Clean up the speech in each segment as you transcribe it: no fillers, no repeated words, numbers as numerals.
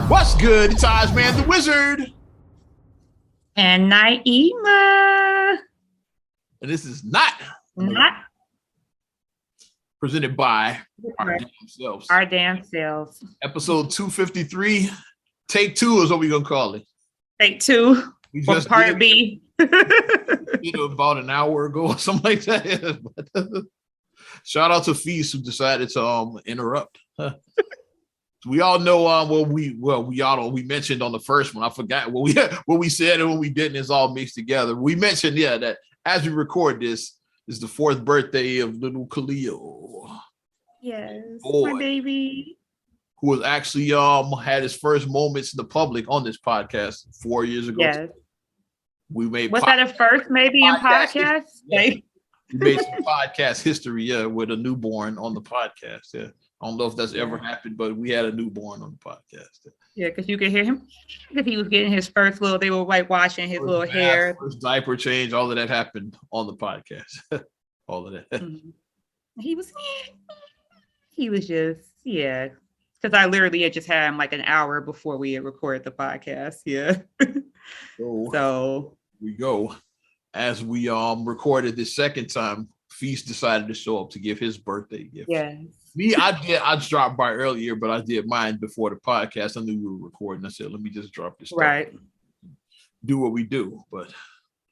What's good? It's Ozman the Wizard. And Naima. And this is not presented by our damn selves. Our damn selves. Episode 253. Take two is what we're going to call it. Take two. We for just part B. About an hour ago or something like that. Shout out to Feast who decided to interrupt. We all know we mentioned on the first one. I forgot what we said and what we didn't. It's all mixed together. We mentioned that as we record this is the 4th birthday of little Khalil. Yes, boy, my baby, who was actually had his first moments in the public on this podcast 4 years ago. Yes. We made that a first maybe in podcast? Yeah. We made some podcast history, with a newborn on the podcast. Yeah. I don't know if that's ever happened, but we had a newborn on the podcast. Yeah, because you could hear him if he was getting his first they were whitewashing his little hair. First diaper change, all of that happened on the podcast. All of that. Mm-hmm. He was just, because I literally had just had him like an hour before we had recorded the podcast. Yeah. So we go. As we recorded the second time, Feast decided to show up to give his birthday gift. Yes. Me, I dropped by earlier, but I did mine before the podcast. I knew we were recording. I said, let me just drop this stuff. Right. Do what we do. But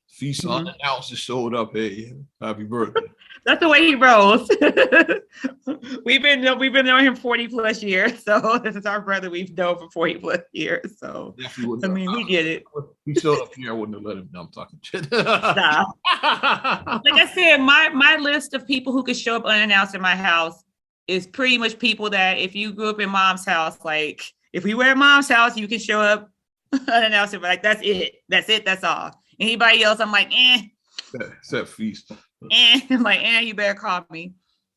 Feast unannounced and showed up. Hey, happy birthday. That's the way he rolls. We've been knowing him 40 plus years. So this is our brother we've known for 40 plus years. So I mean, we get it. He showed up here. I wouldn't have let him know I'm talking shit. Stop. Like I said, my list of people who could show up unannounced in my house is pretty much people that if you grew up in mom's house, like if we were at mom's house, you can show up unannounced. But like that's it. That's all. Anybody else, I'm like, Except Feast. I'm like, you better call me.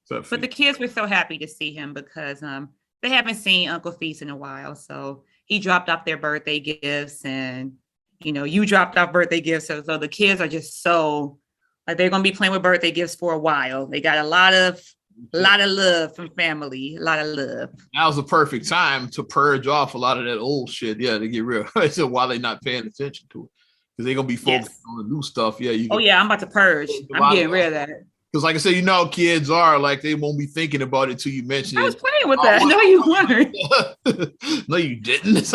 But the kids were so happy to see him because they haven't seen Uncle Feast in a while. So he dropped off their birthday gifts and, you dropped off birthday gifts. So the kids are just so, like, they're going to be playing with birthday gifts for a while. They got a lot of love from family, a lot of love. That was the perfect time to purge off a lot of that old shit. Yeah, to get real. So while they're not paying attention to it. Because they're going to be focused on the new stuff. Yeah. I'm about to purge. I'm getting rid of that. Because like I said, how kids are, like they won't be thinking about it till you mention it. I was playing with that. No, you weren't. No, you didn't.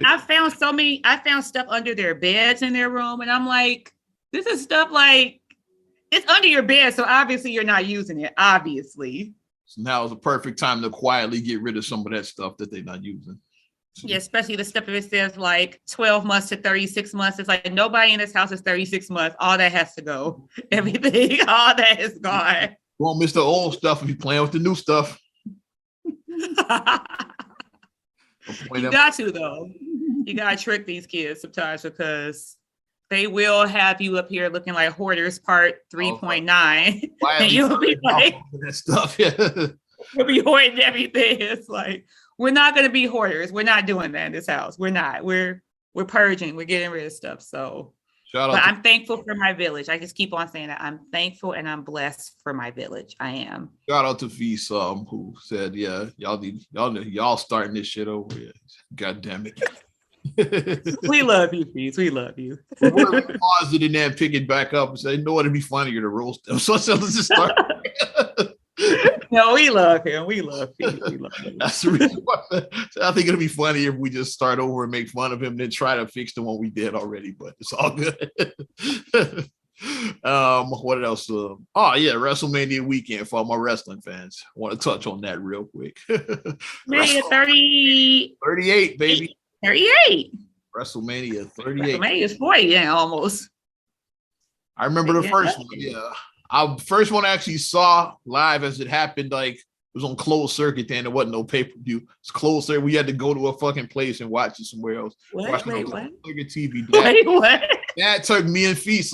I found stuff under their beds in their room. And I'm like, this is stuff like, it's under your bed. So obviously you're not using it. Obviously. So now is the perfect time to quietly get rid of some of that stuff that they're not using. Yeah, especially the stuff if it says like 12 months to 36 months. It's like nobody in this house is 36 months. All that has to go. Everything, all that is gone. You won't miss the old stuff if you're playing with the new stuff. You got to, though. You got to trick these kids sometimes because they will have you up here looking like Hoarders Part 3.9. And you'll be like, that stuff. Yeah. You'll be hoarding everything. It's like, we're not going to be hoarders. We're not doing that in this house. We're not. We're purging. We're getting rid of stuff. So, I'm thankful for my village. I just keep on saying that. I'm thankful and I'm blessed for my village. I am. Shout out to Feast, who said, "Yeah, y'all starting this shit over here. God damn it." We love you, Feast. We love you. We're pause it and then pick it back up and say, "No, it'd be funnier to roast them." So let's just start. No, we love him. We love him. We love him. That's the reason why I think it'll be funny if we just start over and make fun of him, then try to fix the one we did already. But it's all good. What else? WrestleMania weekend for all my wrestling fans. I want to touch on that real quick. Mania 38, baby. 38. WrestleMania 38. WrestleMania is 40, almost. I remember the first one. Yeah. First one I actually saw live as it happened, like it was on closed circuit then. There wasn't no pay-per-view. It's closed circuit. We had to go to a fucking place and watch it somewhere else. What? TV. What? That took me and Feast,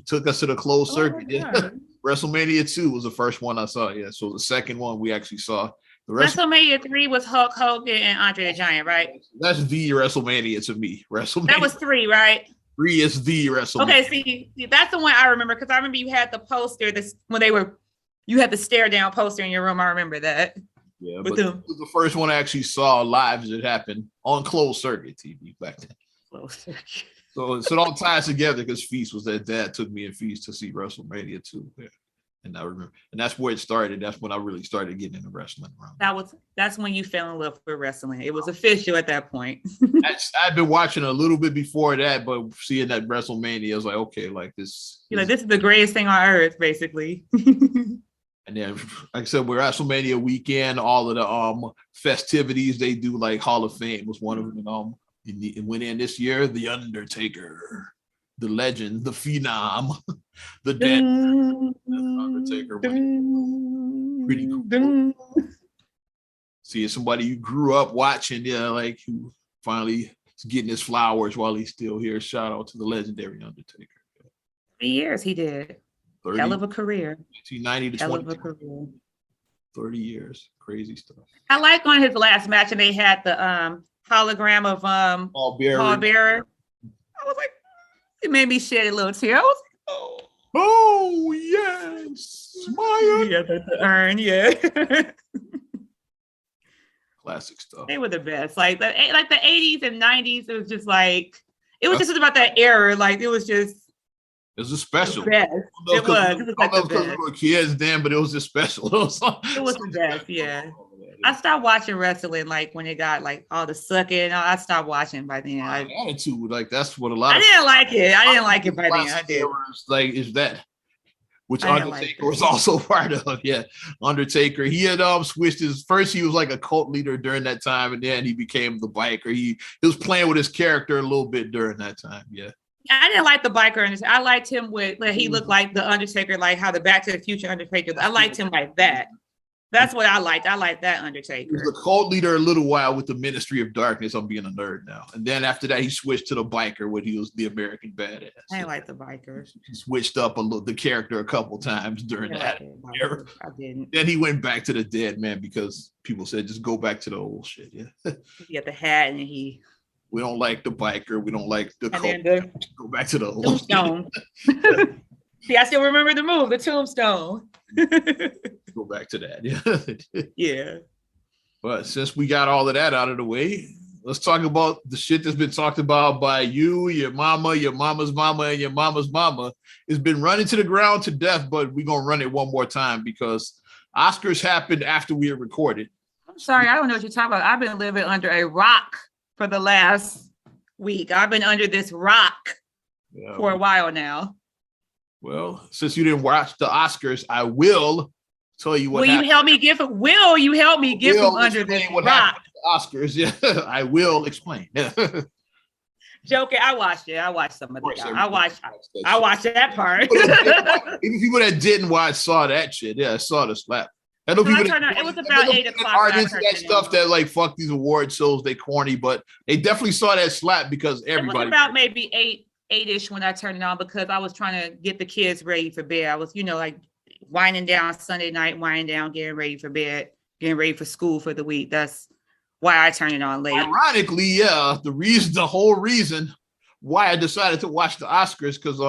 took us to the closed circuit. Yeah. WrestleMania 2 was the first one I saw. Yeah. So the second one we actually saw. WrestleMania 3 was Hulk Hogan and Andre the Giant, right? That's the WrestleMania to me. WrestleMania. That was 3, right? 3 is the WrestleMania. Okay, see, that's the one I remember because I remember you had the poster. You had the stare down poster in your room. I remember that. Yeah, but it was the first one I actually saw live as it happened on closed circuit TV back then. Closed circuit. So it all ties together because Feast was that dad took me and Feast to see WrestleMania too. Yeah. And I remember, and that's where it started. That's when I really started getting into wrestling around. That's when you fell in love with wrestling. It was official at that point. I'd been watching a little bit before that, but seeing that WrestleMania, I was like, okay, like this. This is the greatest thing on earth, basically. And then, like I said, we're WrestleMania weekend, all of the festivities they do, like Hall of Fame was one of them. It went in this year, The Undertaker, the legend, the phenom, the dead Undertaker. Pretty cool. Seeing somebody you grew up watching, like who finally is getting his flowers while he's still here. Shout out to the legendary Undertaker. 3 years he did. 30, hell of a career. 1990 to hell of a career. 30 years. Crazy stuff. I like on his last match, and they had the hologram of Paul Bearer. I was like, it made me shed a little tear. I was like, oh yes, Maya. Yeah, the urn, yeah. Classic stuff. They were the best. Like the 80s and 90s, it was just like, it was just about that era. Like it was a special. It was like the best. We were kids then, but it was just special. It was the best, yeah. I stopped watching wrestling like when it got like all the sucking. I stopped watching by then. Attitude, like that's what a lot. I didn't like it. I didn't like it by then. I did. Like is that, which Undertaker was also part of. Yeah, Undertaker. He had switched his first. He was like a cult leader during that time, and then he became the biker. He was playing with his character a little bit during that time. Yeah. I didn't like the biker. I liked him with like he looked like the Undertaker, like how the Back to the Future Undertaker. I liked him like that. That's what I liked. I liked that Undertaker. He was a cult leader a little while with the Ministry of Darkness. I'm being a nerd now. And then after that, he switched to the biker when he was the American Badass. I didn't like the biker. He switched up the character a couple times during that era. I didn't. Then he went back to the dead man because people said just go back to the old shit. Yeah. He got the hat and he. We don't like the biker. We don't like the cult. Go back to the old tombstone. See, I still remember the move, the tombstone. Go back to that. Yeah. Yeah. But since we got all of that out of the way, let's talk about the shit that's been talked about by you, your mama's mama, and your mama's mama. It's been running to the ground to death, but we're going to run it one more time because Oscars happened after we had recorded. I'm sorry, I don't know what you're talking about. I've been living under a rock for the last week. I've been under this rock for a while now. Well, since you didn't watch the Oscars, I will tell you what happened. You help me get from under this rock? Oscars, yeah. I will explain. Joking, I watched it. I watched some of it. I watched that part. Even people that didn't watch saw that shit. Yeah, I saw the slap. It was about 8 o'clock. That stuff that like fuck these award shows, they corny, but they definitely saw that slap because everybody. It was about maybe 8-ish when I turned it on because I was trying to get the kids ready for bed. I was, like winding down Sunday night, getting ready for bed, getting ready for school for the week. That's why I turned it on late. Ironically, yeah, the whole reason why I decided to watch the Oscars because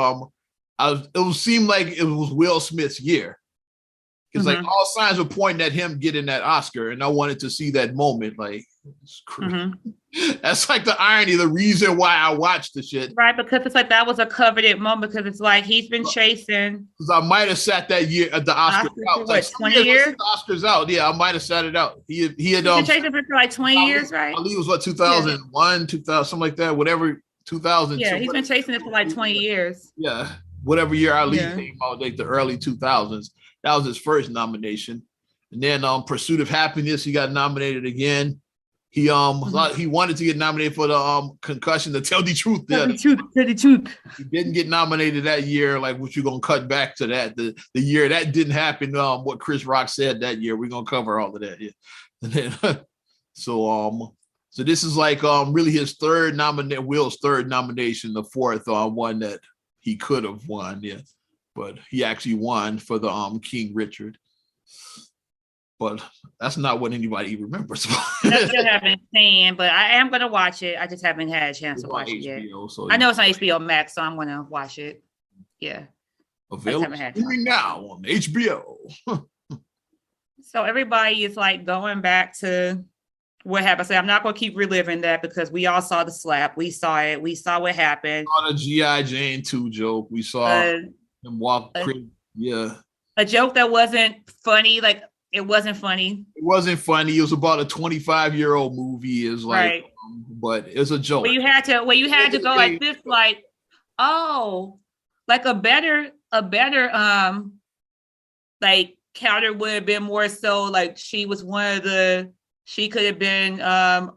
it seemed like it was Will Smith's year. Because like all signs were pointing at him getting that Oscar, and I wanted to see that moment. Like, it's crazy. That's like the irony, the reason why I watched the shit. Right, because it's like that was a coveted moment because it's like he's been chasing. Because I might have sat that year at the Oscars out. Like 20 years? The Oscars out. Yeah, I might have sat it out. He had been chasing for like 20 years, right? I believe it was 2001, 2000, something like that. Whatever, 2000. Yeah, he's been chasing it for like 20 years. Yeah, whatever year Ali came out, like the early 2000s. That was his first nomination. And then Pursuit of Happiness, he got nominated again. He wanted to get nominated for the Concussion, to Tell the Truth. Tell the truth. He didn't get nominated that year, like what you're gonna cut back to that. The year that didn't happen, what Chris Rock said that year. We're gonna cover all of that. Yeah. And then so this is like really his Will's third nomination, the fourth one that he could have won, yeah. But he actually won for the King Richard. But that's not what anybody remembers. I still haven't seen, but I am going to watch it. I just haven't had a chance to watch it yet. So I know it's on HBO Max, so I'm going to watch it. Yeah. Available now on HBO. So everybody is like going back to what happened. So I'm not going to keep reliving that because we all saw the slap. We saw it. We saw what happened. On a G.I. Jane 2 joke. We saw him walk. Yeah. A joke that wasn't funny. Like, it wasn't funny. It wasn't funny. It was about a 25-year-old movie. Is like, right. But it's a joke. Well, you had to go like this, like, oh, like a better, like counter would have been more so like she could have been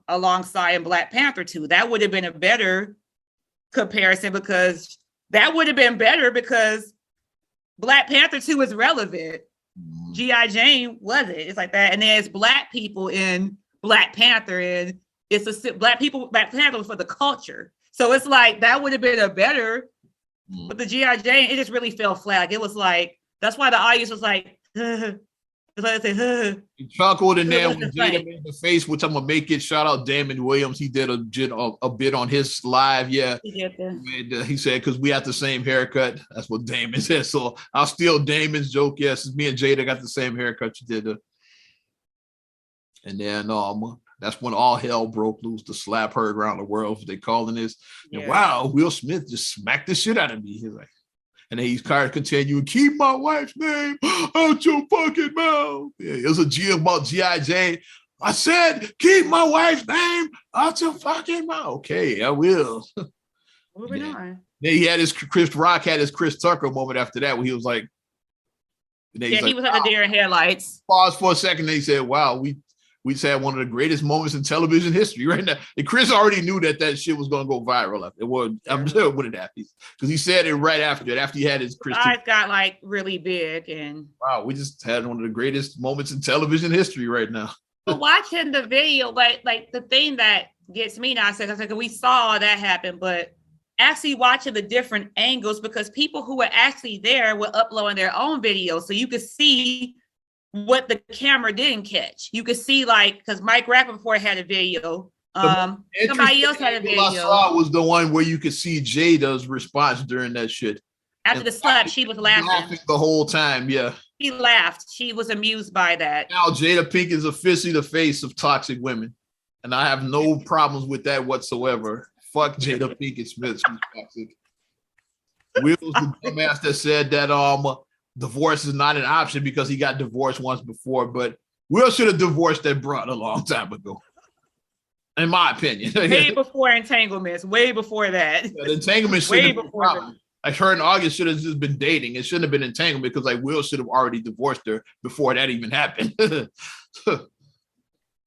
alongside in Black Panther 2. That would have been a better comparison because Black Panther 2 is relevant. G.I. Jane wasn't. It's like that. And there's Black people in Black Panther, and it's Black Panther for the culture. So it's like that would have been a better, but the G.I. Jane, it just really fell flat. Like, it was like, that's why the audience was like, He chuckled in there when Jada made the face, which I'm gonna make it. Shout out Damon Williams. He did a bit on his live. Yeah, he said because we have the same haircut. That's what Damon said. So I'll steal Damon's joke. Yes, me and Jada got the same haircut. You did. And then that's when all hell broke loose. The slap heard around the world. They calling this. Yeah. And wow, Will Smith just smacked the shit out of me. He's like. And then he's kind of continuing, keep my wife's name out your fucking mouth. Yeah, it was a G about G.I. Jane. I said, keep my wife's name out your fucking mouth. Okay, I will. Moving on. Then he had Chris Rock had his Chris Tucker moment after that where he was like, he was at the deer in headlights. Pause for a second. And he said, wow, we just had one of the greatest moments in television history right now. And Chris already knew that shit was going to go viral. It would. I'm sure it wouldn't have, because he said it right after it. After he had his Chris. Eyes got like really big, and wow, we just had one of the greatest moments in television history right now. Watching the video, but like the thing that gets me now, I said we saw that happen, but actually watching the different angles, because people who were actually there were uploading their own videos, so you could see what the camera didn't catch. You could see, like, because Mike Rappaport had a video. Somebody else had a video. I saw was the one where you could see Jada's response during that shit. After the slap, she was laughing the whole time. Yeah, she laughed. She was amused by that. Now Jada Pinkett is officially the face of toxic women, and I have no problems with that whatsoever. Fuck Jada Pinkett Smith, she's toxic. Will's the dumbass that said that divorce is not an option because he got divorced once before, but Will should have divorced that broad a long time ago, in my opinion. Way before entanglements, way before that. Yeah, the entanglement should have been problem. Like her and August should have just been dating. It shouldn't have been entanglement because like Will should have already divorced her before that even happened.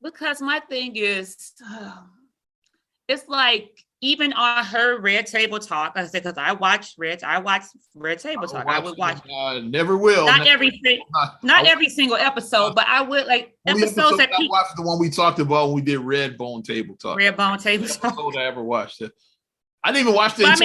Because my thing is, it's like, even on her Red Table Talk, I said, because I watch Red Table Talk. I would watch. Never will. Not every single episode, but I would like episodes that I watched the one we talked about when we did Red Bone Table Talk. Red Bone Table Talk. I ever watched it. I didn't even watch it. I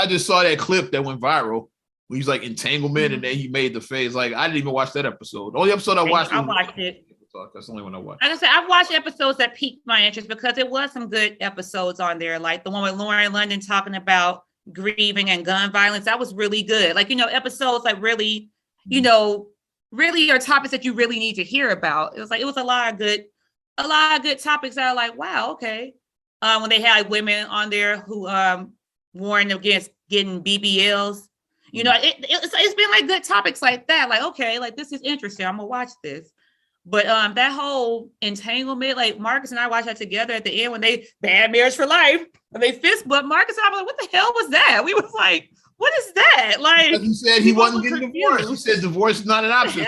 just saw that clip that went viral. When he's like entanglement, and then he made the face. Like I didn't even watch that episode. The only episode I watched. I watched it. That's the only one I watched. Like I said, I've watched episodes that piqued my interest because it was some good episodes on there, like the one with Lauren London talking about grieving and gun violence. That was really good. Like, episodes like really, really are topics that you really need to hear about. It was a lot of good topics that are like, wow, okay. When they had women on there who warned against getting BBLs, it's been like good topics like that. Like, okay, like this is interesting. I'm gonna watch this. But that whole entanglement, like Marcus and I watched that together at the end when they bad marriage for life, and they fist bumped. Marcus and I were like, what the hell was that? We was like, what is that? Like he said he wasn't getting divorced. He said divorce is not an option.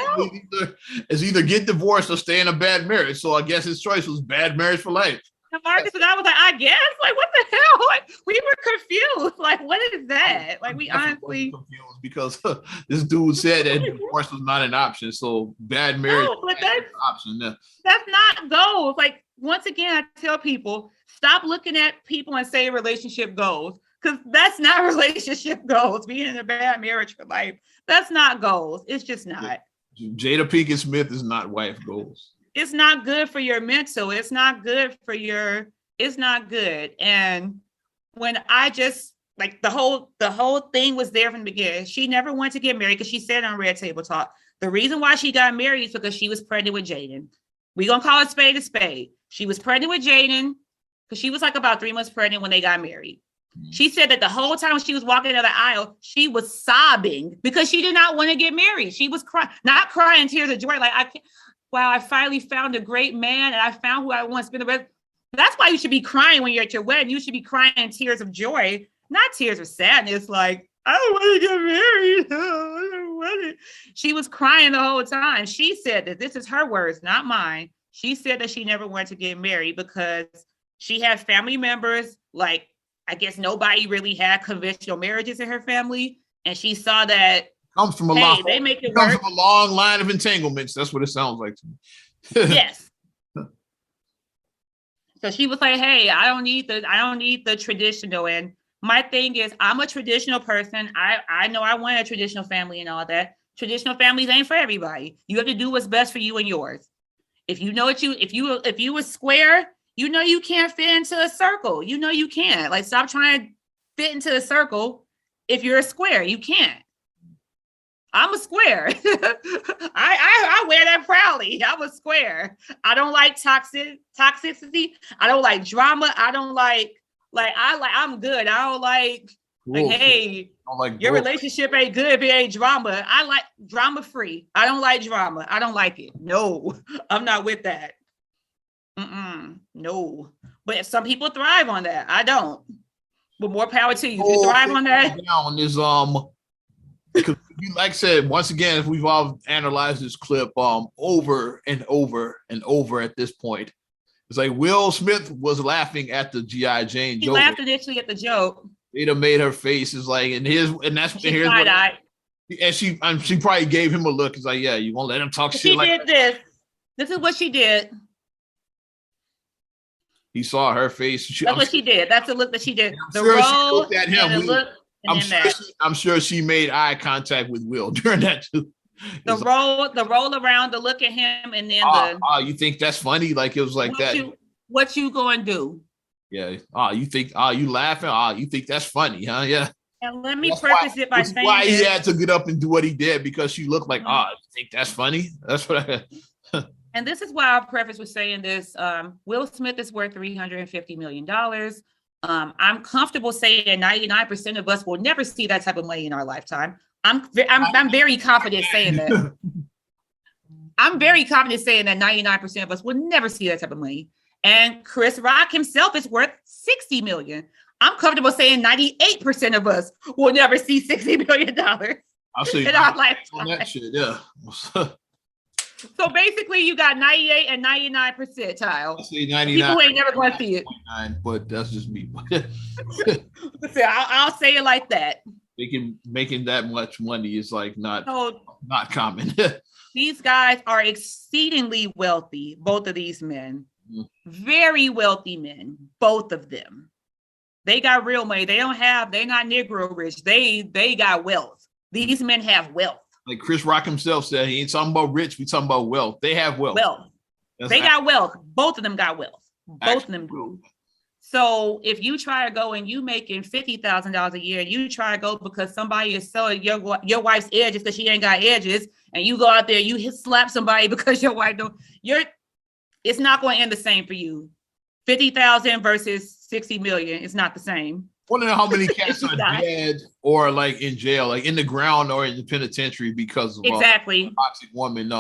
It's either get divorced or stay in a bad marriage. So I guess his choice was bad marriage for life. And Marcus and I was like, I guess, like, what the hell? Like, we were confused. Like, what is that? Like, we honestly confused because this dude said that divorce was not an option. So bad marriage is an option. Yeah. That's not goals. Like, once again, I tell people, stop looking at people and say relationship goals, because that's not relationship goals. Being in a bad marriage for life, that's not goals. It's just not. Jada Pinkett Smith is not wife goals. It's not good for your mental. It's not good. And when I just like the whole thing was there from the beginning. She never wanted to get married because she said on Red Table Talk, The reason why she got married is because she was pregnant with Jaden. We're going to call it spade a spade. She was pregnant with Jaden because she was like about 3 months pregnant when they got married. She said that the whole time she was walking down the aisle, she was sobbing because she did not want to get married. She was crying, not crying tears of joy. Like, I finally found a great man and I found who I want to spend the rest. That's why you should be crying when you're at your wedding. You should be crying tears of joy, not tears of sadness. Like, I don't want to get married. I don't want it. She was crying the whole time. She said that, this is her words, not mine. She said that she never wanted to get married because she had family members, like, I guess nobody really had conventional marriages in her family. And she saw that comes from they make it work. From a long line of entanglements. That's what it sounds like to me. Yes. So she was like, hey, I don't need the traditional. And my thing is, I'm a traditional person. I know I want a traditional family and all that. Traditional families ain't for everybody. You have to do what's best for you and yours. If you know if you were square, you know you can't fit into a circle. You know you can't. Like, stop trying to fit into a circle. If you're a square, you can't. I'm a square. I wear that proudly. I'm a square. I don't like toxicity. I don't like drama. I don't I'm good. I don't like hey, your relationship ain't good if it ain't drama. I like drama free. I don't like drama. I don't like it. No, I'm not with that. No, but if some people thrive on that, I don't. But more power to you. If you thrive on that, down is because like I said, once again, if we've all analyzed this clip over and over and over at this point, it's like Will Smith was laughing at the G.I. Jane joke. He laughed initially at the joke. It made her face is like, and here's what, and she probably gave him a look. It's like, yeah, you won't let him talk shit. She did this. This is what she did. He saw her face. That's what she did. That's the look that she did. The sure roll looked at him. and the look. I'm sure she made eye contact with Will during that too. The roll around, the look at him, and then you think that's funny? Like, it was like that. What you going to do? Yeah. You think? You laughing? You think that's funny? Huh? Yeah. And let me preface it by saying why he had to get up and do what he did, because she looked like, you think that's funny? That's what I. And this is why I preface with saying this. Will Smith is worth $350 million. I'm comfortable saying 99% of us will never see that type of money in our lifetime. I'm very confident saying that. I'm very confident saying that 99% of us will never see that type of money. And Chris Rock himself is worth $60 million. I'm comfortable saying 98% of us will never see $60 million in our lifetime. That shit, yeah. So basically, you got 98 and 99%, Tile. I say 99. People ain't never going to see it. But that's just me. I'll say it like that. Making that much money is like not common. These guys are exceedingly wealthy, both of these men. Very wealthy men, both of them. They got real money. They're not Negro rich. They got wealth. These men have wealth. Like Chris Rock himself said, he ain't talking about rich, we talking about wealth. They have wealth. They got wealth. Both of them got wealth. Both of them do. So if you try to go and you making $50,000 a year, you try to go because somebody is selling your wife's edges because she ain't got edges, and you go out there, you slap somebody because your wife don't. It's not going to end the same for you. 50,000 versus 60 million. It's not the same. I wonder how many cats are dead or like in jail, like in the ground or in the penitentiary because of a toxic woman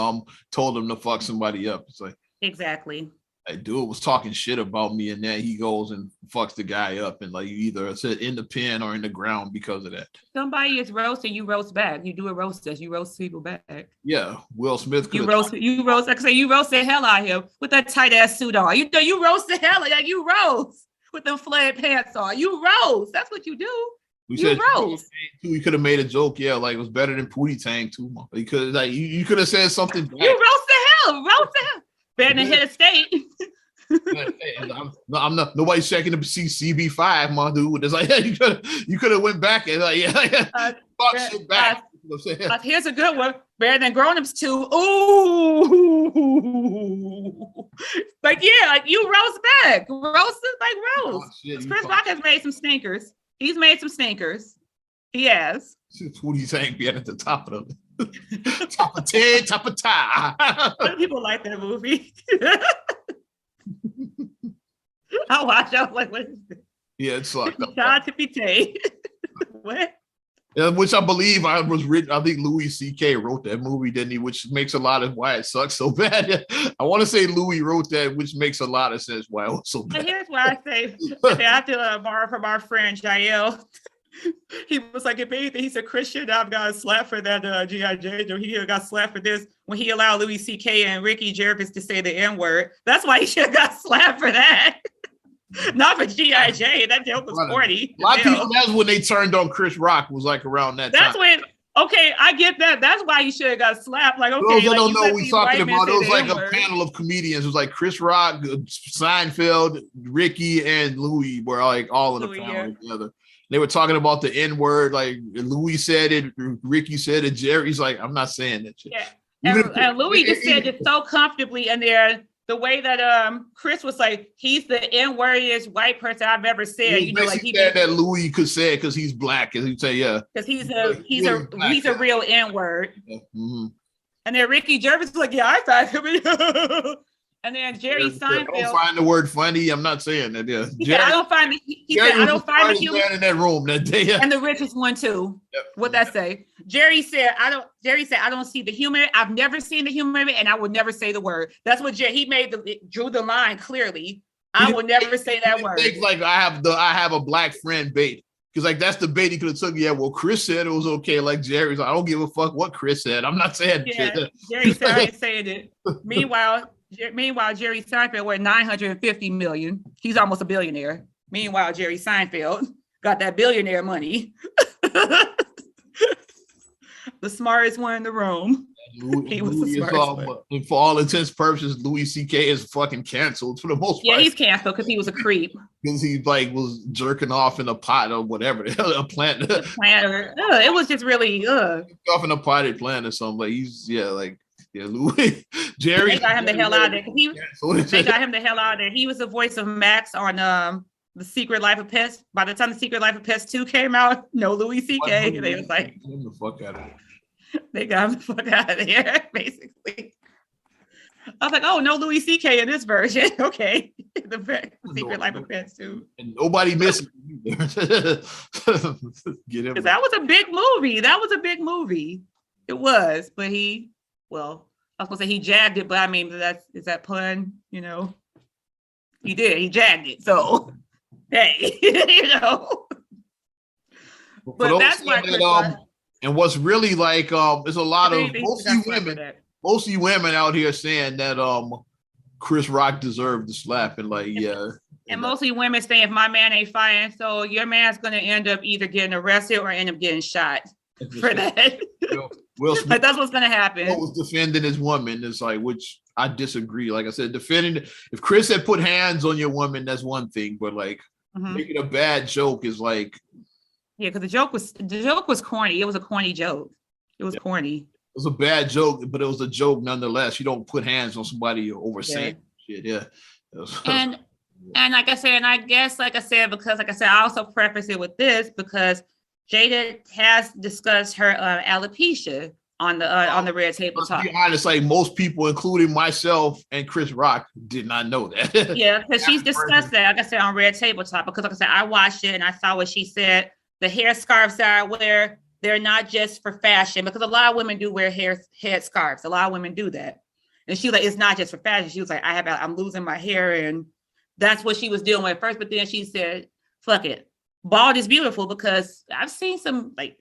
told him to fuck somebody up. It's like, exactly. That dude was talking shit about me, and then he goes and fucks the guy up, and like, you either said in the pen or in the ground because of that. Somebody is roasting, you roast back. You do a roast us, you roast people back. Yeah, Will Smith. You roast. Like I say, you roast the hell out of him with that tight ass suit on. You roast the hell out of you roast with them flared pants on. You roast. That's what you do. You roast. You could have made a joke, yeah, like it was better than Pootie Tang too. Because like you could have said something. You roast the hell. Better than head of state. I'm not. Nobody's checking to see CB5, my dude. It's like, you could have went back and like, fuck shit back. Here's a good one. Better than Grown-Ups 2. Ooh, like you roast back, roast Chris Rock has made some stinkers. He's made some stinkers. He has. Pootie Tang being at the top of it. Top of 10, top of tie. People like that movie. I watched. I was like, "What is this?" Yeah, it sucked. What? Yeah, which I believe I was written. I think Louis C.K. wrote that movie, didn't he? Which makes a lot of why it sucks so bad. I want to say Louis wrote that, which makes a lot of sense why it was so bad. But here's why I say after borrow from our friend Jael. He was like, if anything, he said, Christian, I've got a slap for that G.I. Jane. He got slapped for this when he allowed Louis C.K. and Ricky Gervais to say the N-word. That's why he should have got slapped for that. Not for G.I. Jane. That joke was corny. A lot of people, that's when they turned on Chris Rock, was like around that time. That's when, okay, I get that. That's why he should have got slapped. Like, okay. Those I don't know what we're talking about. It was like a panel of comedians. It was like Chris Rock, Seinfeld, Ricky, and Louis were like all in the panel together. They were talking about the N-word, like Louis said it, Ricky said it, Jerry's like, I'm not saying that shit. Yeah. And Louis just said it so comfortably in there. The way that Chris was like, he's the N-wordiest white person I've ever said. You know, like he said that Louis could say it because he's black, and he'd say, yeah. Because he's a real N-word. Yeah. Mm-hmm. And then Ricky Gervais was like, yeah, I thought him. And then Jerry Seinfeld. I don't find the word funny. I'm not saying that. Yeah, Jerry, I don't find the humor in that room that day. Yeah. And the richest one too. Yep. What that say? Jerry said, I don't see the humor. I've never seen the humor in it, and I would never say the word. That's what he drew the line clearly. I will never say that word. Like I have a black friend bait. Because like that's the bait he could have took. Yeah, well, Chris said it was okay. Like Jerry's like, I don't give a fuck what Chris said. I'm not saying shit. Jerry said I ain't saying it. Meanwhile, Jerry Seinfeld worth $950 million. He's almost a billionaire. Meanwhile, Jerry Seinfeld got that billionaire money. The smartest one in the room. He was the smartest one. For all intents and purposes, Louis C.K. is fucking canceled for the most part. Yeah, he's canceled because he was a creep. Because he like was jerking off in a pot or whatever, a plant. It was just really off in a potted plant or something. Like Louis, Jerry. They got him the hell out of there. They got him the hell out of there. He was the voice of Max on The Secret Life of Pets. By the time The Secret Life of Pets 2 came out, no Louis C.K. They was like, get him the fuck out of here. They got him the fuck out of there, basically. I was like, oh, no Louis C.K. in this version. Okay. The Secret Life of Pets 2. And nobody missed it. Get him. That was a big movie. It was, but I was gonna say he jagged it, but I mean, is that pun? You know, he did. He jagged it. So, hey, you know. But that's why. And what's really like, there's a lot of mostly women out here saying that Chris Rock deserved the slap, and like, yeah. And mostly women saying if my man ain't fighting, so your man's gonna end up either getting arrested or end up getting shot for that. But that's what's gonna happen. What was defending his woman is like, which I disagree. Like I said, defending, if Chris had put hands on your woman, that's one thing, but like making a bad joke is like, yeah, because the joke was corny. It was a corny joke. It was corny. It was a bad joke, but it was a joke nonetheless. You don't put hands on somebody over saying shit. Yeah. And like I said, and I guess because I also preface it with this because Jada has discussed her alopecia on the Red Table Talk. To be honest, like most people, including myself and Chris Rock, did not know that. Yeah, because she's discussed that, like I said, on Red Table Talk. Because like I said, I watched it and I saw what she said. The hair scarves that I wear, they're not just for fashion, because a lot of women do wear head scarves. A lot of women do that. And she was like, it's not just for fashion. She was like, I'm losing my hair. And that's what she was dealing with at first. But then she said, fuck it. Bald is beautiful, because I've seen some like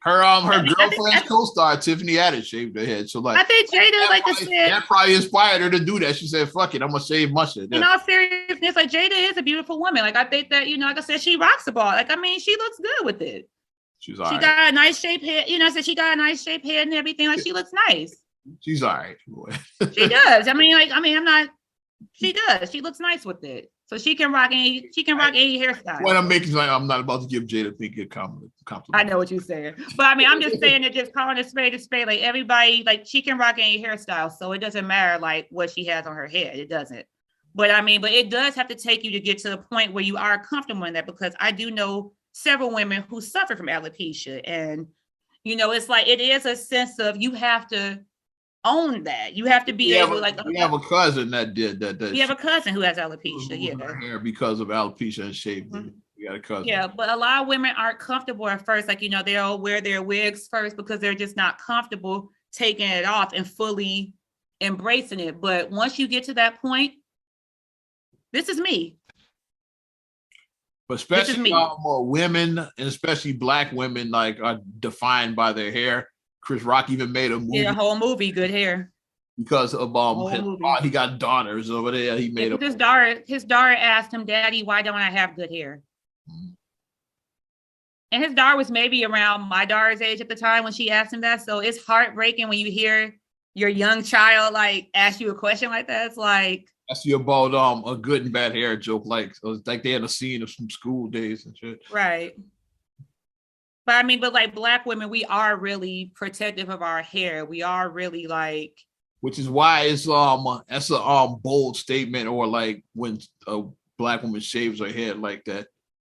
her girlfriend's co-star Tiffany Haddish shaved her head. So like I think Jada, like I said, that probably inspired her to do that. She said, "Fuck it, I'm gonna shave my shit." In all seriousness, like Jada is a beautiful woman. Like I think that like I said, she rocks the ball. Like I mean, she looks good with it. She got a nice shaped head. I said she got a nice shaped head and everything. Like she looks nice. She's all right. She does. She does. She looks nice with it. So she can rock any hairstyle. What I'm making, like, I'm not about to give Jada Pinkett a compliment. I know what you're saying, but I mean, I'm just saying that just calling a spade. Like everybody, like she can rock any hairstyle, so it doesn't matter like what she has on her head. It doesn't. But I mean, but it does have to take you to get to the point where you are comfortable in that, because I do know several women who suffer from alopecia, and It's like it is a sense of you have to own that. You have to be able we have a cousin that did that. We have a cousin who has alopecia. Yeah, her hair because of alopecia and shaving. Mm-hmm. We got a cousin. Yeah, but a lot of women aren't comfortable at first. Like, they'll wear their wigs first because they're just not comfortable taking it off and fully embracing it. But once you get to that point, this is me. But especially more women, and especially Black women, like are defined by their hair. Chris Rock even made a movie. Yeah, a whole movie, Good Hair. Because of he got daughters over there. He made his daughter asked him, "Daddy, why don't I have good hair?" Mm-hmm. And his daughter was maybe around my daughter's age at the time when she asked him that. So it's heartbreaking when you hear your young child like ask you a question like that. It's like ask you about a good and bad hair joke, like they had a scene of some school days and shit. Right. But like Black women, we are really protective of our hair. We are really like, which is why it's that's a bold statement, or like when a Black woman shaves her head like that,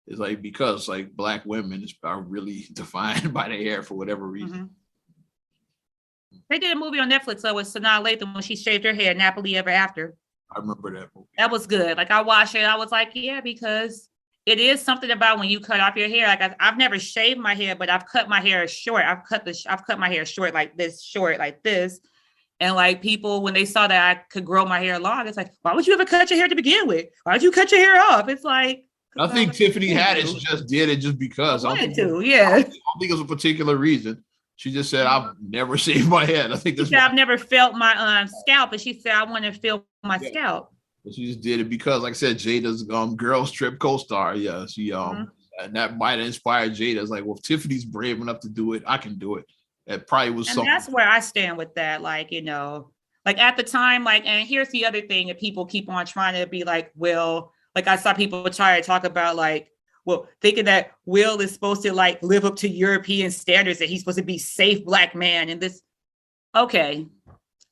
it's like because like Black women are really defined by their hair for whatever reason. Mm-hmm. They did a movie on Netflix with Sanaa Lathan when she shaved her hair, Napoli Ever After. I remember that movie. That was good. Like I watched it, I was like, yeah, because it is something about when you cut off your hair. Like I've never shaved my hair, but I've cut my hair short. I've cut my hair short like this. And like people, when they saw that I could grow my hair long, it's like, why would you ever cut your hair to begin with? Why would you cut your hair off? It's like, I think Tiffany Haddish just did it just because. I don't think it was a particular reason. She just said, I've never shaved my head. I think that's I've never felt my scalp, but she said, I want to feel my scalp. But she just did it because, like I said, Jada's Girls Trip co-star. Yeah, she and that might have inspired Jada. It's like, well, if Tiffany's brave enough to do it, I can do it. That probably was something. That's where I stand with that. Like, like at the time, like, and here's the other thing that people keep on trying to be like, well, like I saw people try to talk about like, well, thinking that Will is supposed to like live up to European standards, that he's supposed to be safe Black man. And this, okay.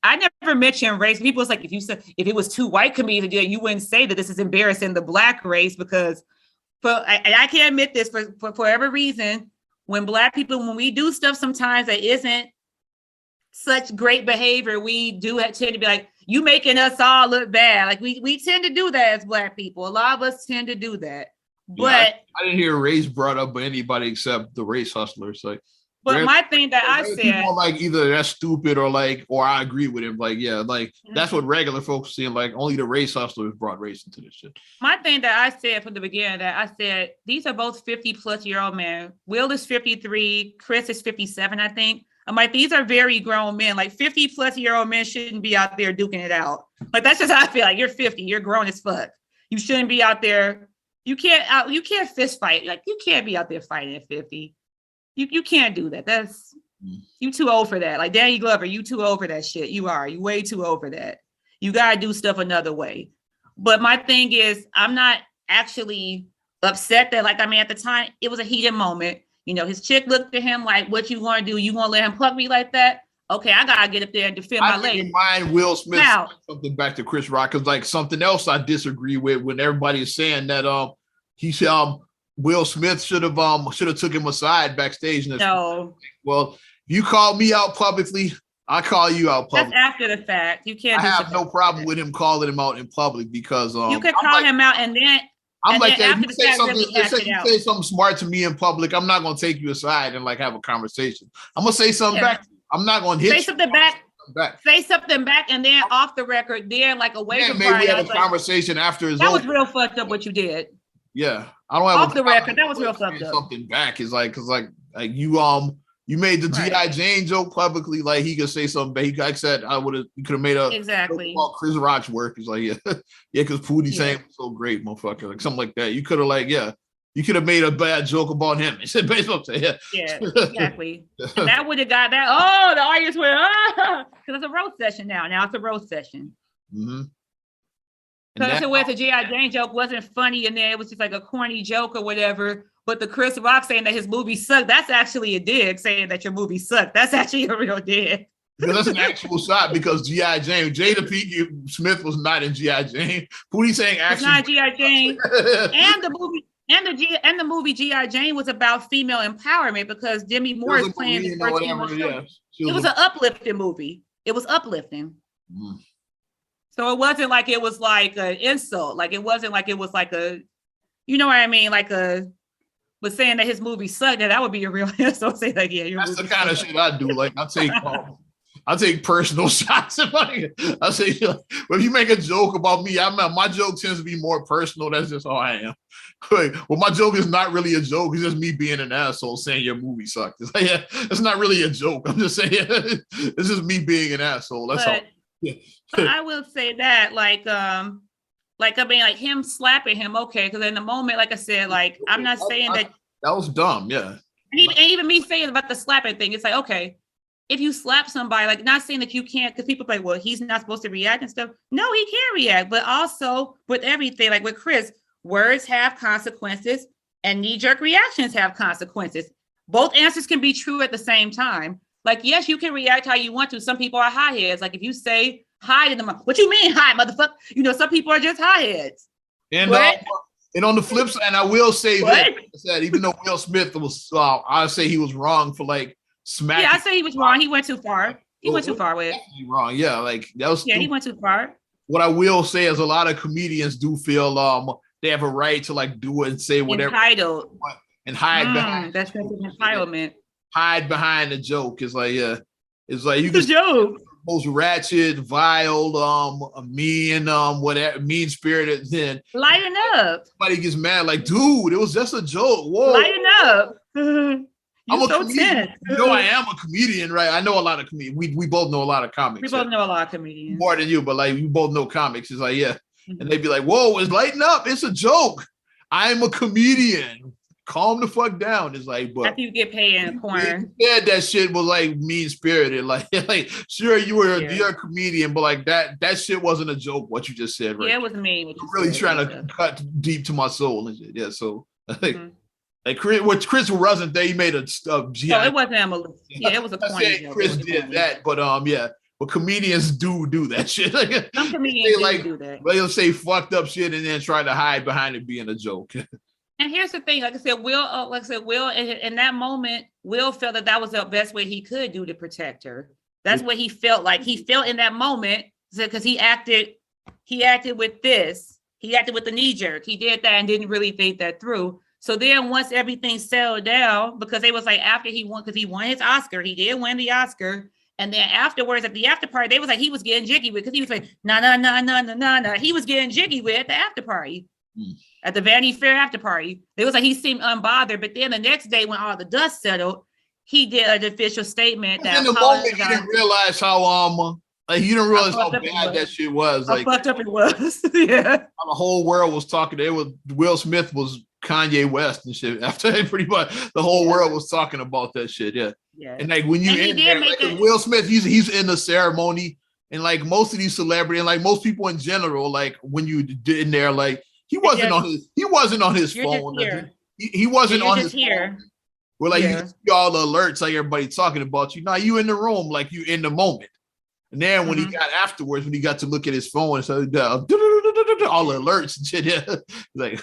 I never mentioned race. People was like, if it was two white comedians to do it, you wouldn't say that this is embarrassing the Black race, because I can't admit this for whatever reason, when Black people, when we do stuff sometimes that isn't such great behavior, we do tend to be like, you making us all look bad. Like we tend to do that as Black people. A lot of us tend to do that. But I didn't hear race brought up by anybody except the race hustlers. Like, but my thing that I said, like either that's stupid or I agree with him. Like, yeah, like that's what regular folks see. Like only the race hustlers brought race into this shit. My thing that I said from the beginning, that I said, these are both 50-plus-year-old men. Will is 53, Chris is 57, I think. I'm like, these are very grown men. Like 50-plus-year-old men shouldn't be out there duking it out. Like that's just how I feel. Like you're 50, you're grown as fuck. You shouldn't be out there. You can't fist fight. Like you can't be out there fighting at 50. You can't do that. That's you too old for that. Like Danny Glover, you too old for that shit. You way too old for that. You gotta do stuff another way. But my thing is, I'm not actually upset that, like, at the time it was a heated moment. His chick looked at him like, what you want to do? You want to let him pluck me like that? Okay, I gotta get up there and defend my lady. In mind, Will Smith something back to Chris Rock, because like something else I disagree with when everybody is saying that he Will Smith should have took him aside backstage. No. Well, you call me out publicly, I call you out publicly. That's after the fact. You can't. I have no problem with him calling him out in public, because you could call him out and then. I'm like, if you say something smart to me in public, I'm not gonna take you aside and like have a conversation. I'm gonna say something back to you. I'm not gonna hit you. Say something back, and then off the record, then like away from maybe we had a conversation after his. That was real fucked up what you did. Yeah, I don't have off the record. That was real fucked up. Something back is like, because like you made the G.I. Jane joke publicly. Like he could say something. He like said, you could have made a exactly about Chris Rock's work. He's like, yeah, because Pootie saying was so great, motherfucker, like something like that. You could have you could have made a bad joke about him. He said, basically, yeah, exactly. And that would have got that. Oh, the audience went because it's a roast session now. Now it's a roast session. Mm-hmm. Because the G.I. Jane joke wasn't funny, and then it was just like a corny joke or whatever. But the Chris Rock saying that his movie sucked, that's actually a dig. Saying that your movie sucked, that's actually a real dig. Because that's an actual shot, because G.I. Jane, Jada Pinkett Smith was not in G.I. Jane. Pootie saying actually. It's not G.I. Jane. And the movie, And the movie G.I. Jane was about female empowerment because Demi Moore is playing the first female show. It was an uplifting movie. It was uplifting. Mm. So it wasn't like it was like an insult. Like it wasn't like it was like a, you know what I mean? Like but saying that his movie sucked, that would be a real insult. Say like, yeah, that's the kind of shit I do. Like I take personal shots. I say, if you make a joke about me, my joke tends to be more personal. That's just how I am. Well, my joke is not really a joke. It's just me being an asshole saying your movie sucked. It's like, yeah, it's not really a joke. I'm just saying it's just me being an asshole. That's all. Yeah. But I will say that, like I mean, like him slapping him, okay, because in the moment, like I said, like I'm not saying that was dumb, yeah. And even me saying about the slapping thing, it's like, okay, if you slap somebody, like not saying that you can't, because people are like, well, he's not supposed to react and stuff. No, he can react, but also with everything, like with Chris, words have consequences and knee-jerk reactions have consequences. Both answers can be true at the same time. Like, yes, you can react how you want to. Some people are high-heads. Like if you say hi to them, what you mean hi, motherfucker? You know, some people are just high-heads. And on the flip side, and I will say that, even though Will Smith was, I say he was wrong for like smacking. Yeah, I say he was wrong. He went too far. He went too far with it. Wrong. Yeah, like that was. Yeah, he went too far. What I will say is a lot of comedians do feel they have a right to like do it and say whatever. Entitled. And hide behind. That's entitlement. Hide behind the joke. It's like, yeah, it's like you can. It's a joke. Most ratchet, vile, mean, whatever, mean spirited. Then lighten up. Somebody gets mad, like, dude, it was just a joke. Whoa, lighten up. I'm a comedian. You know, I am a comedian, right? I know a lot of comedians. We both know a lot of comics. We both know a lot of comedians. More than you, but like we both know comics. It's like, yeah. Mm-hmm. And they'd be like, whoa, it's lighten up. It's a joke. I'm a comedian. Calm the fuck down. It's like, but after you get paid in porn. Yeah, that shit was like mean spirited. Like sure, you're a comedian, but like that shit wasn't a joke. What you just said, right? Yeah, it was mean. I'm really trying to cut deep to my soul and shit. Yeah, so like Chris wasn't there. He made a no, it wasn't Emily. Yeah, it was a corny joke. Chris did that, but yeah. But comedians do that shit. Some comedians do that. They'll say fucked up shit and then try to hide behind it being a joke. And here's the thing, like I said, Will, in that moment, Will felt that was the best way he could do to protect her. That's what he felt like. He felt in that moment because he acted with this. He acted with the knee jerk. He did that and didn't really think that through. So then once everything settled down, because they was like after he won, because he won his Oscar, he did win the Oscar. And then afterwards at the after party, they was like, he was getting jiggy with, because he was like, nah. He was getting jiggy with at the after party. At the Vanity Fair after party, it was like he seemed unbothered. But then the next day, when all the dust settled, he did an official statement that in the moment he didn't realize how bad that shit was. Like how fucked up it was. Yeah, how the whole world was talking. Will Smith was Kanye West and shit. After pretty much the whole world was talking about that shit. Yeah. And like when you in there, like, Will Smith, he's in the ceremony, and like most of these celebrities, and like most people in general, like when you did in there, like. He wasn't on his phone. He wasn't on his phone. Well, like you see all the alerts, like everybody talking about you. Now you in the room, like you in the moment. And then when he got afterwards, when he got to look at his phone, so all the alerts and shit, yeah, like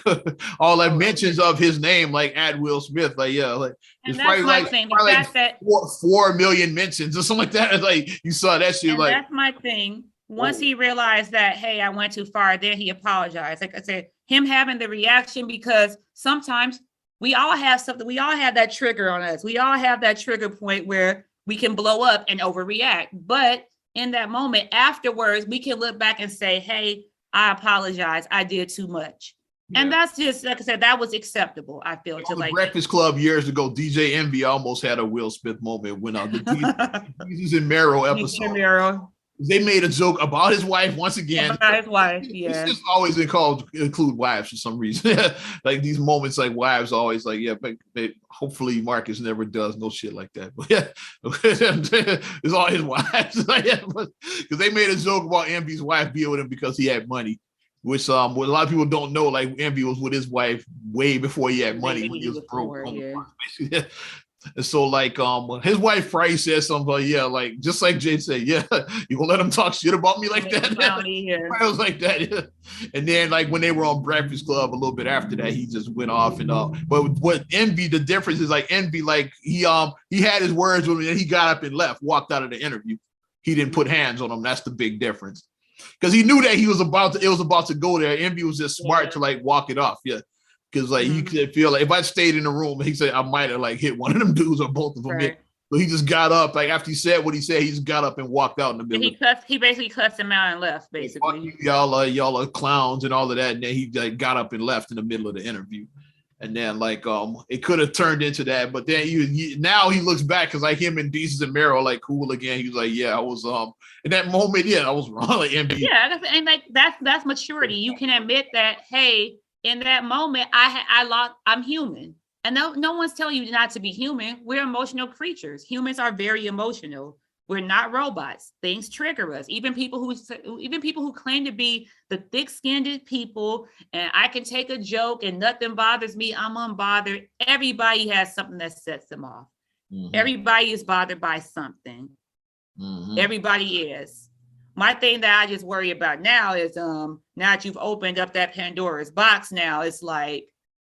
all the mentions of his name, like at Will Smith, like it's probably like 4 million mentions or something like that. It's like you saw that shit, like that's my thing. Once he realized that, hey, I went too far, then he apologized. Like I said, him having the reaction, because sometimes we all have something, we all have that trigger on us. We all have that trigger point where we can blow up and overreact. But in that moment, afterwards, we can look back and say, hey, I apologize. I did too much. Yeah. And that's just, like I said, that was acceptable, I feel. On the Breakfast Club years ago, DJ Envy almost had a Will Smith moment when the Jesus and Mero episode. They made a joke about his wife once again. About his wife, yeah. It's just always include wives for some reason. Like these moments, like wives always like, yeah, but hopefully Marcus never does no shit like that. But yeah, it's all his wives. Because they made a joke about Envy's wife being with him because he had money. Which what a lot of people don't know, like Envy was with his wife way before he had money when he was broke. And so like his wife probably said something like, yeah, like just like Jay said, yeah, you gonna let him talk shit about me like that? I was like that. Yeah. And then like when they were on Breakfast Club a little bit after that, he just went off and but what Envy, the difference is like Envy, like he had his words with me and he got up and left, walked out of the interview. He didn't put hands on him. That's the big difference. Because he knew that it was about to go there. Envy was just smart to like walk it off. Yeah. Because like you could feel like if I stayed in the room, he said I might have like hit one of them dudes or both of them. Right. So he just got up, like after he said what he said, he just got up and walked out in the middle. He basically cussed him out and left, basically. Y'all are clowns and all of that. And then he like got up and left in the middle of the interview. And then like it could have turned into that, but then now he looks back because like him and Desus and Mero like cool again. He was like, yeah, I was in that moment, yeah, I was wrong. Like MB. Yeah, and like that's maturity. You can admit that, hey, in that moment, I'm human. And no one's telling you not to be human. We're emotional creatures. Humans are very emotional. We're not robots. Things trigger us. Even people who claim to be the thick-skinned people, and I can take a joke and nothing bothers me, I'm unbothered. Everybody has something that sets them off. Mm-hmm. Everybody is bothered by something. Mm-hmm. Everybody is. My thing that I just worry about now is now that you've opened up that Pandora's box now, it's like,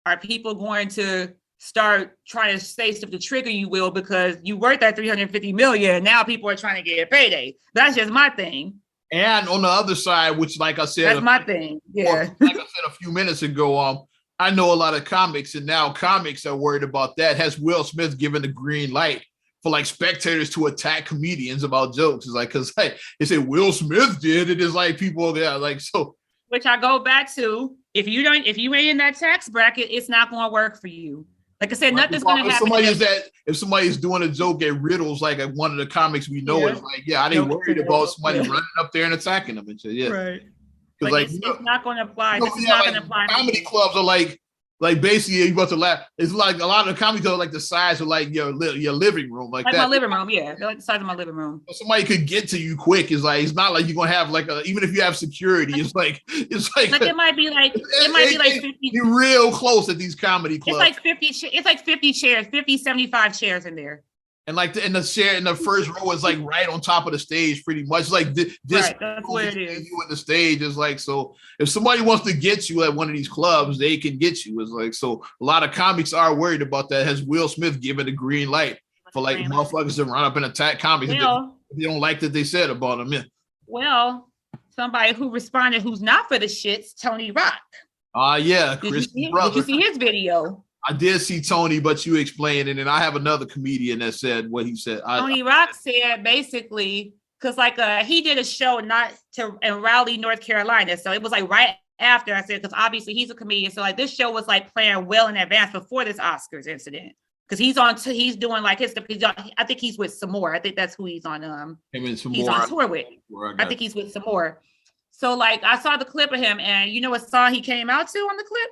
are people going to start trying to say stuff to trigger you, Will, because you worth that $350 million and now people are trying to get a payday. That's just my thing. And on the other side, which like I said, that's my thing. Yeah. Like I said a few minutes ago, I know a lot of comics and now comics are worried about that. Has Will Smith given the green light for like spectators to attack comedians about jokes? It's like, cause like they say Will Smith did it. Is like people there like so. Which I go back to, if you ain't in that tax bracket, it's not going to work for you. Like I said, nothing's going to happen. If somebody's doing a joke at Riddles, like at one of the comics we know, is like, yeah, I ain't worried about somebody running up there and attacking them and shit. Yeah, right. Because like it's not going to apply. This is not going to apply. Comedy clubs are like basically you about to laugh. It's like a lot of the comedy clubs are like the size of like your living room, like that. My living room, yeah, they're like the size of my living room. Somebody could get to you quick. It's like it's not like you're gonna have like even if you have security, it's like it might be like 50. You're real close at these comedy clubs. It's like 50 chairs, 50, 75 chairs in there. And like the chair in the first row is like right on top of the stage, pretty much. Like this, right, that's where it is. You in the stage is like so. If somebody wants to get you at one of these clubs, they can get you. It's like so. A lot of comics are worried about that. Has Will Smith given the green light for like motherfuckers to run up and attack comics? Well, if they don't like that they said about them. Yeah. Well, somebody who responded who's not for the shits, Tony Rock. Yeah, Chris' brother. Did you see his video? I did see Tony, but you explained it, and I have another comedian that said what he said. Tony Rock said basically, because like he did a show in Raleigh, North Carolina, so it was like right after I said, because obviously he's a comedian, so like this show was like playing well in advance before this Oscars incident, because he's doing like his stuff. I think he's with some more. I think that's who he's on. He's on tour with. I think he's with some more. So like I saw the clip of him, and you know what song he came out to on the clip?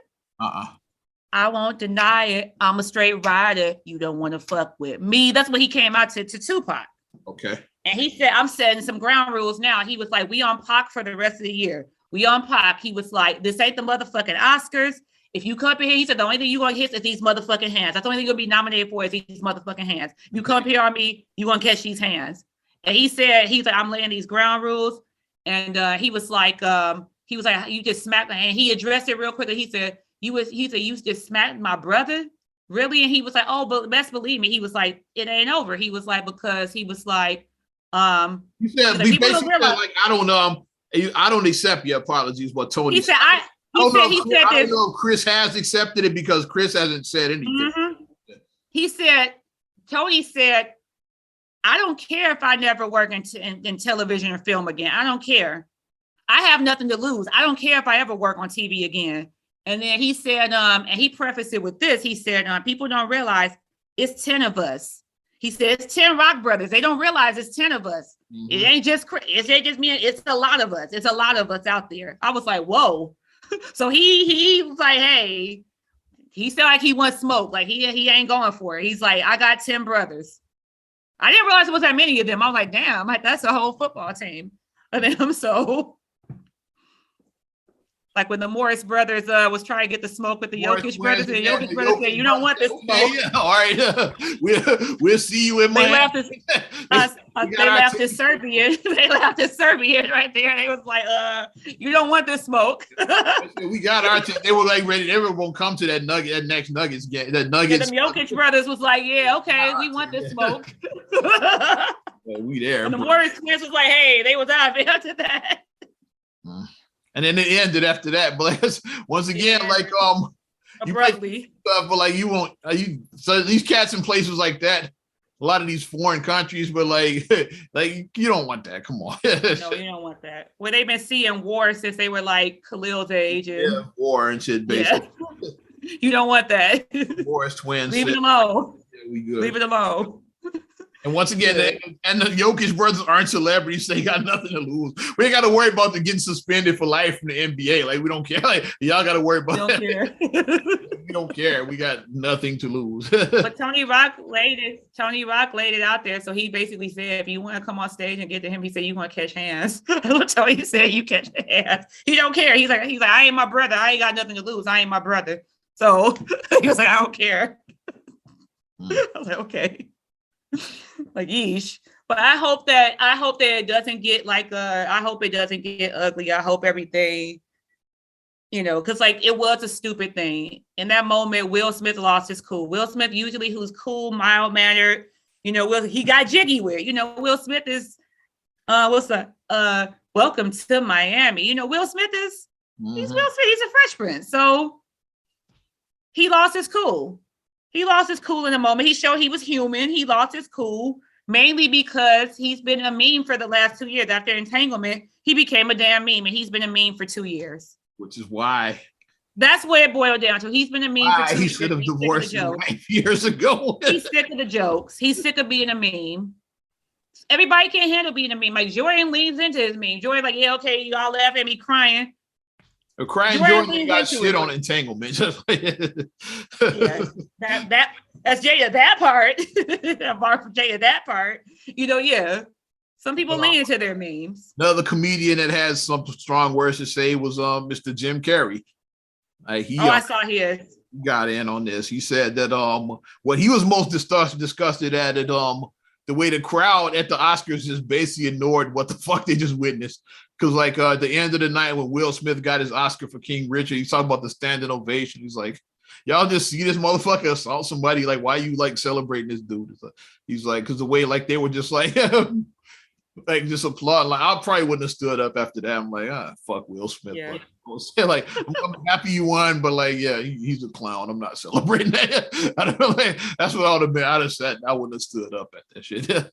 I won't deny it. I'm a straight rider. You don't want to fuck with me. That's what he came out to Tupac. Okay. And he said, I'm setting some ground rules now. He was like, we on Pac for the rest of the year. We on Pac. He was like, this ain't the motherfucking Oscars. If you come up here, he said, the only thing you're going to hit is these motherfucking hands. That's the only thing you're going to be nominated for is these motherfucking hands. You come up here on me, you're going to catch these hands. And he's like, I'm laying these ground rules. And he was like, you just smacked my hand. He addressed it real quickly. He said, you just smacked my brother? Really? And he was like, oh, but best believe me. He was like, it ain't over. He was like, because he was like, you said, he basically said, like, I don't know. I don't accept your apologies, what Tony said. I don't know if Chris has accepted it because Chris hasn't said anything. Mm-hmm. He said, Tony said, I don't care if I never work in television or film again. I don't care. I have nothing to lose. I don't care if I ever work on TV again. And then he said, and he prefaced it with this. He said, people don't realize it's 10 of us. He said, it's 10 Rock brothers. They don't realize it's 10 of us. Mm-hmm. It ain't just me. It's a lot of us. It's a lot of us out there. I was like, whoa. So he was like, hey, he said like he wants smoke. Like he ain't going for it. He's like, I got 10 brothers. I didn't realize it was that many of them. I was like, damn, that's a whole football team of them. So Like when the Morris brothers was trying to get the smoke with the Jokic brothers, and the Jokic brothers said, "You don't want this smoke." Yeah, all right, we'll see you in They Miami. They laughed at Serbian. They laughed at Serbian right there. They was like, "You don't want this smoke." We got our team. They were like ready. Everyone won't come to that next Nuggets game. That Nuggets. Yeah, the Jokic brothers was like, "Yeah, okay, we want this smoke." Yeah, we there. And the Morris twins was like, "Hey, they was out there after that." And then it ended after that. But once again, like abruptly. But like you won't. So these cats in places like that, a lot of these foreign countries, but like you don't want that. Come on. No, you don't want that. Well, they've been seeing war since they were like Khalil's age. And, war and shit, basically. Yeah. You don't want that. Morris twins. Leave it alone. Yeah, we good. Leave it alone. And once again, the Jokic brothers aren't celebrities, so they got nothing to lose. We ain't got to worry about them getting suspended for life from the NBA. Like, we don't care. Like, y'all got to worry about that. We don't care. We got nothing to lose. But Tony Rock laid it out there. So he basically said, if you want to come on stage and get to him, he said, you want to catch hands. Tony said, you catch hands. He don't care. He's like, I ain't my brother. I ain't got nothing to lose. I ain't my brother. So he was like, I don't care. I was like, okay. Like, yeesh. But I hope that it doesn't get I hope it doesn't get ugly. I hope everything, because like it was a stupid thing. In that moment, Will Smith lost his cool. Will Smith, usually who's cool, mild mannered, he got jiggy with. Will Smith is welcome to Miami. Will Smith is he's Will Smith, he's a Fresh Prince. So he lost his cool. He lost his cool in a moment. He showed he was human. He lost his cool, mainly because he's been a meme for the last 2 years. After entanglement, he became a damn meme, and he's been a meme for 2 years. Which is why. That's what it boiled down to. He's been a meme for 2 years. He should have divorced his wife years ago. He's sick of the jokes. He's sick of being a meme. Everybody can't handle being a meme. Like, Jordan leans into his meme. Jordan's like, yeah, okay, y'all laugh at me crying. Crying Jordan got shit on entanglement. That's Jada, that part. Apart from Jada, that part. Yeah. Some people lean into their memes. Another comedian that has some strong words to say was Mr. Jim Carrey. I saw his. Got in on this. He said that what he was most disgusted at it the way the crowd at the Oscars just basically ignored what the fuck they just witnessed. Because like at the end of the night when Will Smith got his Oscar for King Richard, he's talking about the standing ovation. He's like, y'all just see this motherfucker assault somebody. Like, why are you like celebrating this dude? He's like, because the way like they were just like, like just applauding. Like, I probably wouldn't have stood up after that. I'm like, fuck Will Smith. Yeah. Like, I'm happy you won, but like, yeah, he's a clown. I'm not celebrating that. I don't know. Like, that's what I would have been. I'd have said I wouldn't have stood up at that shit.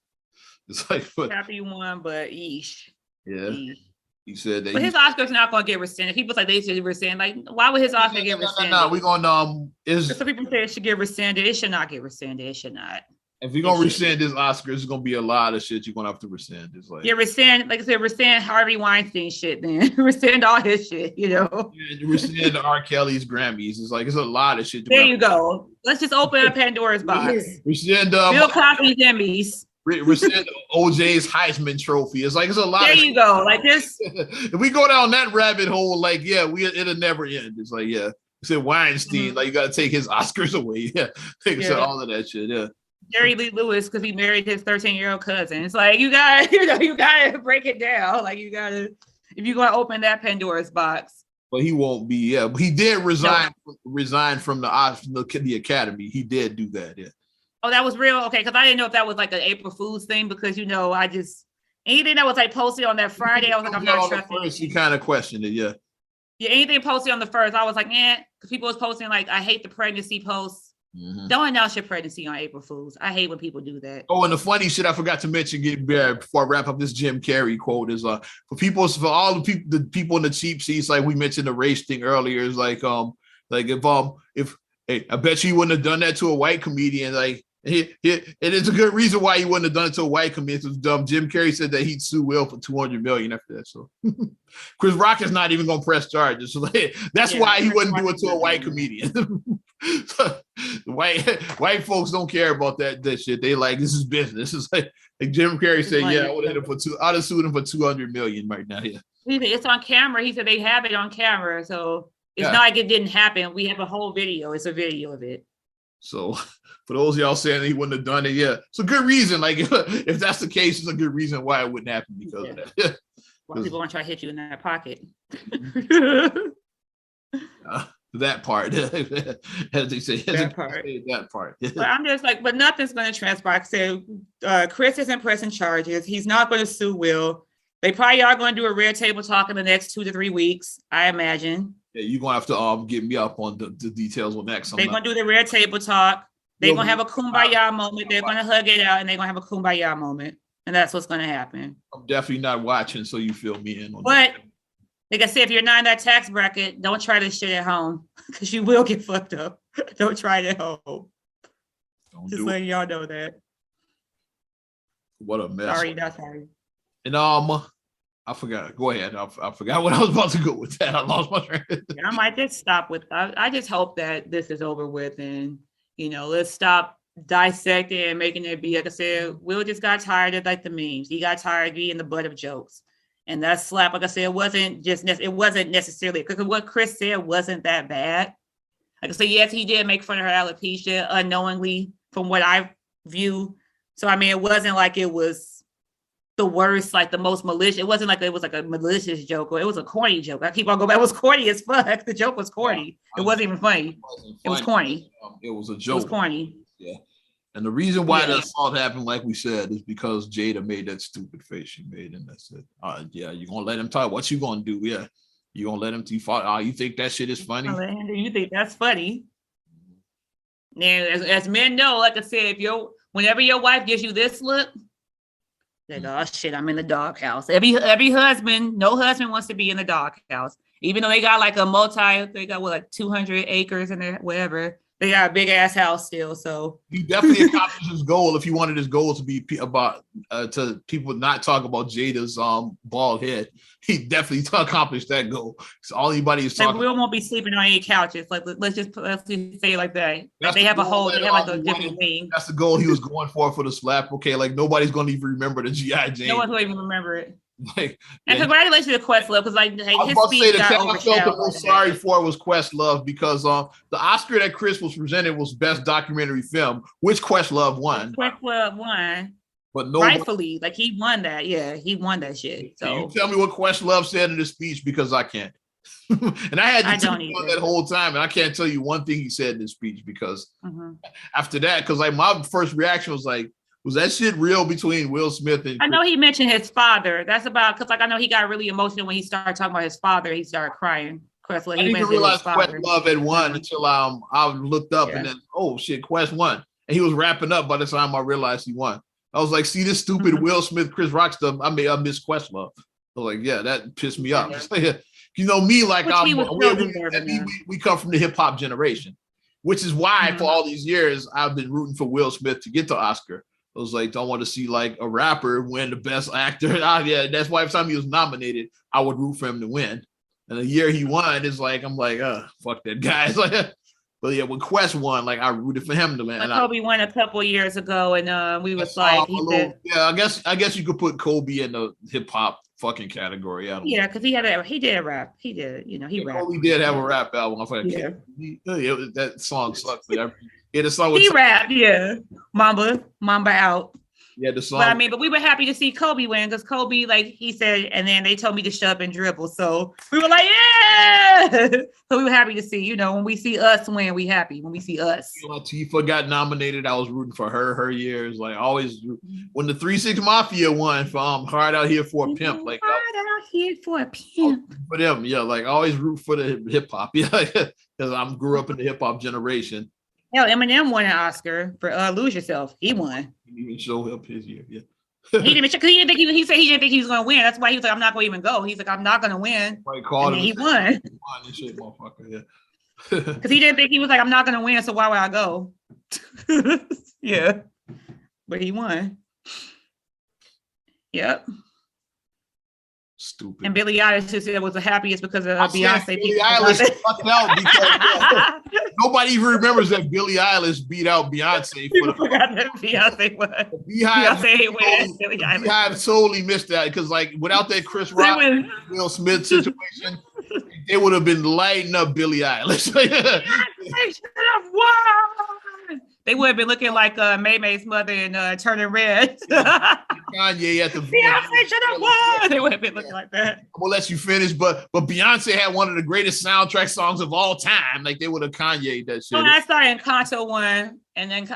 It's like, happy you won, but yeesh. Yeah. Yeesh. He said that. But his Oscar's not going to get rescinded. People say they should rescind. Like, why would his Oscar get rescinded? No, we're going to some people say it should get rescinded. It should not get rescinded. It should not. If you're going to rescind this Oscar, it's going to be a lot of shit you're going to have to rescind. It's like, yeah, rescind, like I said, rescind Harvey Weinstein shit then. Rescind all his shit, Yeah, rescind R. Kelly's Grammys. It's like, it's a lot of shit. There you go. Let's just open up Pandora's box. Rescind Bill Cosby's Emmys. Rescind OJ's Heisman Trophy. It's like, it's a lot. There you go. Like this. If we go down that rabbit hole, like, yeah, it'll never end. It's like, yeah. Said Weinstein, like you got to take his Oscars away. Yeah, all of that shit. Yeah. Jerry Lee Lewis, because he married his 13-year-old cousin. It's like you gotta break it down. Like if you're gonna open that Pandora's box. But he won't be. Yeah, but he did resign from the Academy. He did do that. Yeah. Oh, that was real. Okay, because I didn't know if that was like an April Fool's thing. Because I just anything that was like posted on that Friday, I was like, I'm not trusting. First, you kind of questioned it. Yeah. Yeah, anything posted on the first, I was like, because people was posting like, I hate the pregnancy posts. Mm-hmm. Don't announce your pregnancy on April Fools. I hate when people do that. Oh, and the funny shit I forgot to mention before I wrap up this Jim Carrey quote is for all the people in the cheap seats, like we mentioned the race thing earlier, is like if I bet you wouldn't have done that to a white comedian, like it is a good reason why he wouldn't have done it to a white comedian. It was dumb. Jim Carrey said that he'd sue Will for $200 million after that. So Chris Rock is not even gonna press charges. So that's why he wouldn't do it to a white comedian. white folks don't care about that shit. They like, this is business. It's like Jim Carrey said, yeah, I would hit him for I'd have sued him for 200 million right now. Yeah. It's on camera. He said they have it on camera. So it's not like it didn't happen. We have a whole video. It's a video of it. So for those of y'all saying he wouldn't have done it, yeah, it's a good reason. Like if that's the case, it's a good reason why it wouldn't happen because of that. Why people want to try to hit you in that pocket. That part, as they say, that part. But I'm just like, but nothing's going to transpire. So Chris isn't pressing charges. He's not going to sue Will. They probably are going to do a red table talk in the next 2 to 3 weeks, I imagine. Yeah, you're gonna have to get me up on the details on that. They're gonna do the red table talk. They're gonna have a kumbaya moment. They're gonna hug it out, and they're gonna have a kumbaya moment, and that's what's gonna happen. I'm definitely not watching, so you fill me in on that. But like I said, if you're not in that tax bracket, don't try this shit at home because you will get fucked up. Don't try it at home. Just letting y'all know that. What a mess. Sorry, not sorry. And I forgot. Go ahead. I forgot what I was about to go with that. I lost my train. I might just stop with. I just hope that this is over with, and let's stop dissecting and making it be. Like I said, Will just got tired of like the memes. He got tired of being the butt of jokes, and that slap. Like I said, it wasn't necessarily because what Chris said wasn't that bad. Like I said, yes, he did make fun of her alopecia unknowingly, from what I view. So I mean, it wasn't like it was the worst, like the most malicious. It wasn't like it was like a malicious joke or it was a corny joke. I keep on going back. It was corny as fuck. The joke was corny. It wasn't even funny. It was corny. It was a joke. It was corny. Yeah. And the reason why that assault happened, like we said, is because Jada made that stupid face she made, and that's it. Yeah, you're gonna let him talk. What you gonna do? Yeah, you gonna let him you think that shit is funny? You think that's funny? Now, as men know, like I said, whenever your wife gives you this look, like, oh shit, I'm in the doghouse. Every husband, no husband wants to be in the doghouse. Even though they got like they got like 200 acres in there, whatever. They got a big ass house still. So he definitely accomplished his goal. If he wanted his goal to be about to people not talk about Jada's bald head, he definitely accomplished that goal. So all anybody is talking. We won't be sleeping on any couches. Like let's just say it like that. Like they have a whole. They have like a different wing. That's the goal he was going for the slap. Okay, like nobody's going to even remember the GI Jane. No one's going to even remember it. Like, and congratulations to Questlove because like his speech got overshadowed. I felt the most sorry for was Questlove because the Oscar that Chris was presented was Best Documentary Film, which Questlove won. Questlove won, but rightfully, like he won that. Yeah, he won that shit. So can you tell me what Questlove said in the speech because I can't. And I had to on that whole time, and I can't tell you one thing he said in his speech because after that, because like my first reaction was like, was that shit real between Will Smith and Chris? I know he mentioned his father. That's about because like I know he got really emotional when he started talking about his father. He started crying. Questlove. I didn't realize Questlove had won until I looked up and then oh shit, Quest won. And he was wrapping up by the time I realized he won. I was like, see this stupid Will Smith, Chris Rock stuff. I miss Questlove. I was like, yeah, that pissed me off. You know me, like we come from the hip hop generation, which is why for all these years I've been rooting for Will Smith to get the Oscar. I was like, don't want to see like a rapper win the best actor. Yeah, that's why every time he was nominated, I would root for him to win. And the year he won is like, I'm like, fuck that guy. It's like, but yeah, when Quest won, like I rooted for him to win. Kobe won a couple years ago, and we was like, I guess you could put Kobe in the hip hop fucking category. Because he did a rap. He did, he rapped. Kobe did have a rap album. That song sucks. The song he rapped, Mamba out. Yeah, the song. But we were happy to see Kobe win because Kobe, like he said, and then they told me to shut up and dribble. So we were like, yeah. So we were happy to see, when we see us win, we happy. When we see us. Latifah got nominated. I was rooting for her years. Like always, when the 3 6 Mafia won for Hard Out Here for a Pimp. Like Hard Out Here for a Pimp. For them, like always root for the hip hop. Yeah, because I grew up in the hip hop generation. Hell, Eminem won an Oscar for Lose Yourself. He won. He didn't even show up his year. Yeah. He didn't think he said he didn't think he was going to win. That's why he was like, I'm not going to even go. He's like, I'm not going to win. And he won. He won this shit, motherfucker. Yeah. Because he didn't think he was like, I'm not going to win. So why would I go? Yeah. But he won. Yep. Stupid. And Billie Eilish just said it was the happiest because of Beyonce. Billie Eilish fucked out because nobody even remembers that Billie Eilish beat out Beyonce. People forgot that Beyonce was. Beehive solely missed that because, like, without that Chris Rock, Will Smith situation, they would have been lighting up Billie Eilish. They should have won. They would have been looking like May May's mother and Turning Red. Kanye at the Beyonce should have won. They would have been looking like that. I'm gonna let you finish, but Beyonce had one of the greatest soundtrack songs of all time. Like they would have Kanye that shit. When I started Encanto one, and then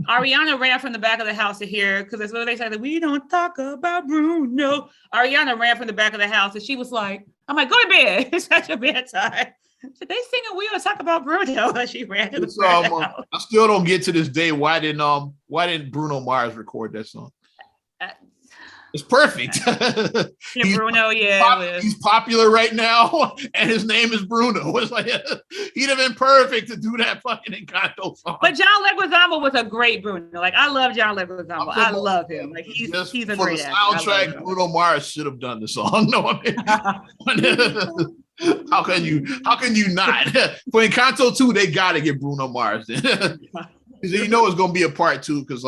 Ariana ran from the back of the house to hear, because that's what they said, that we don't talk about Bruno. Ariana ran from the back of the house and she was like, I'm like, go to bed. It's such a bedtime. So they singing we don't talk about Bruno. And she ran to the house. I still don't get to this day why didn't Bruno Mars record that song? It's perfect. Yeah, Bruno, he's popular right now, and his name is Bruno. It's like he'd have been perfect to do that fucking Encanto song. But John Leguizamo was a great Bruno. Like I love John Leguizamo. I love him. Like he's a great actor. Soundtrack. Bruno Mars should have done the song. No, I mean, how can you not? For Encanto 2, they gotta get Bruno Mars in. Because you know it's gonna be a part 2, because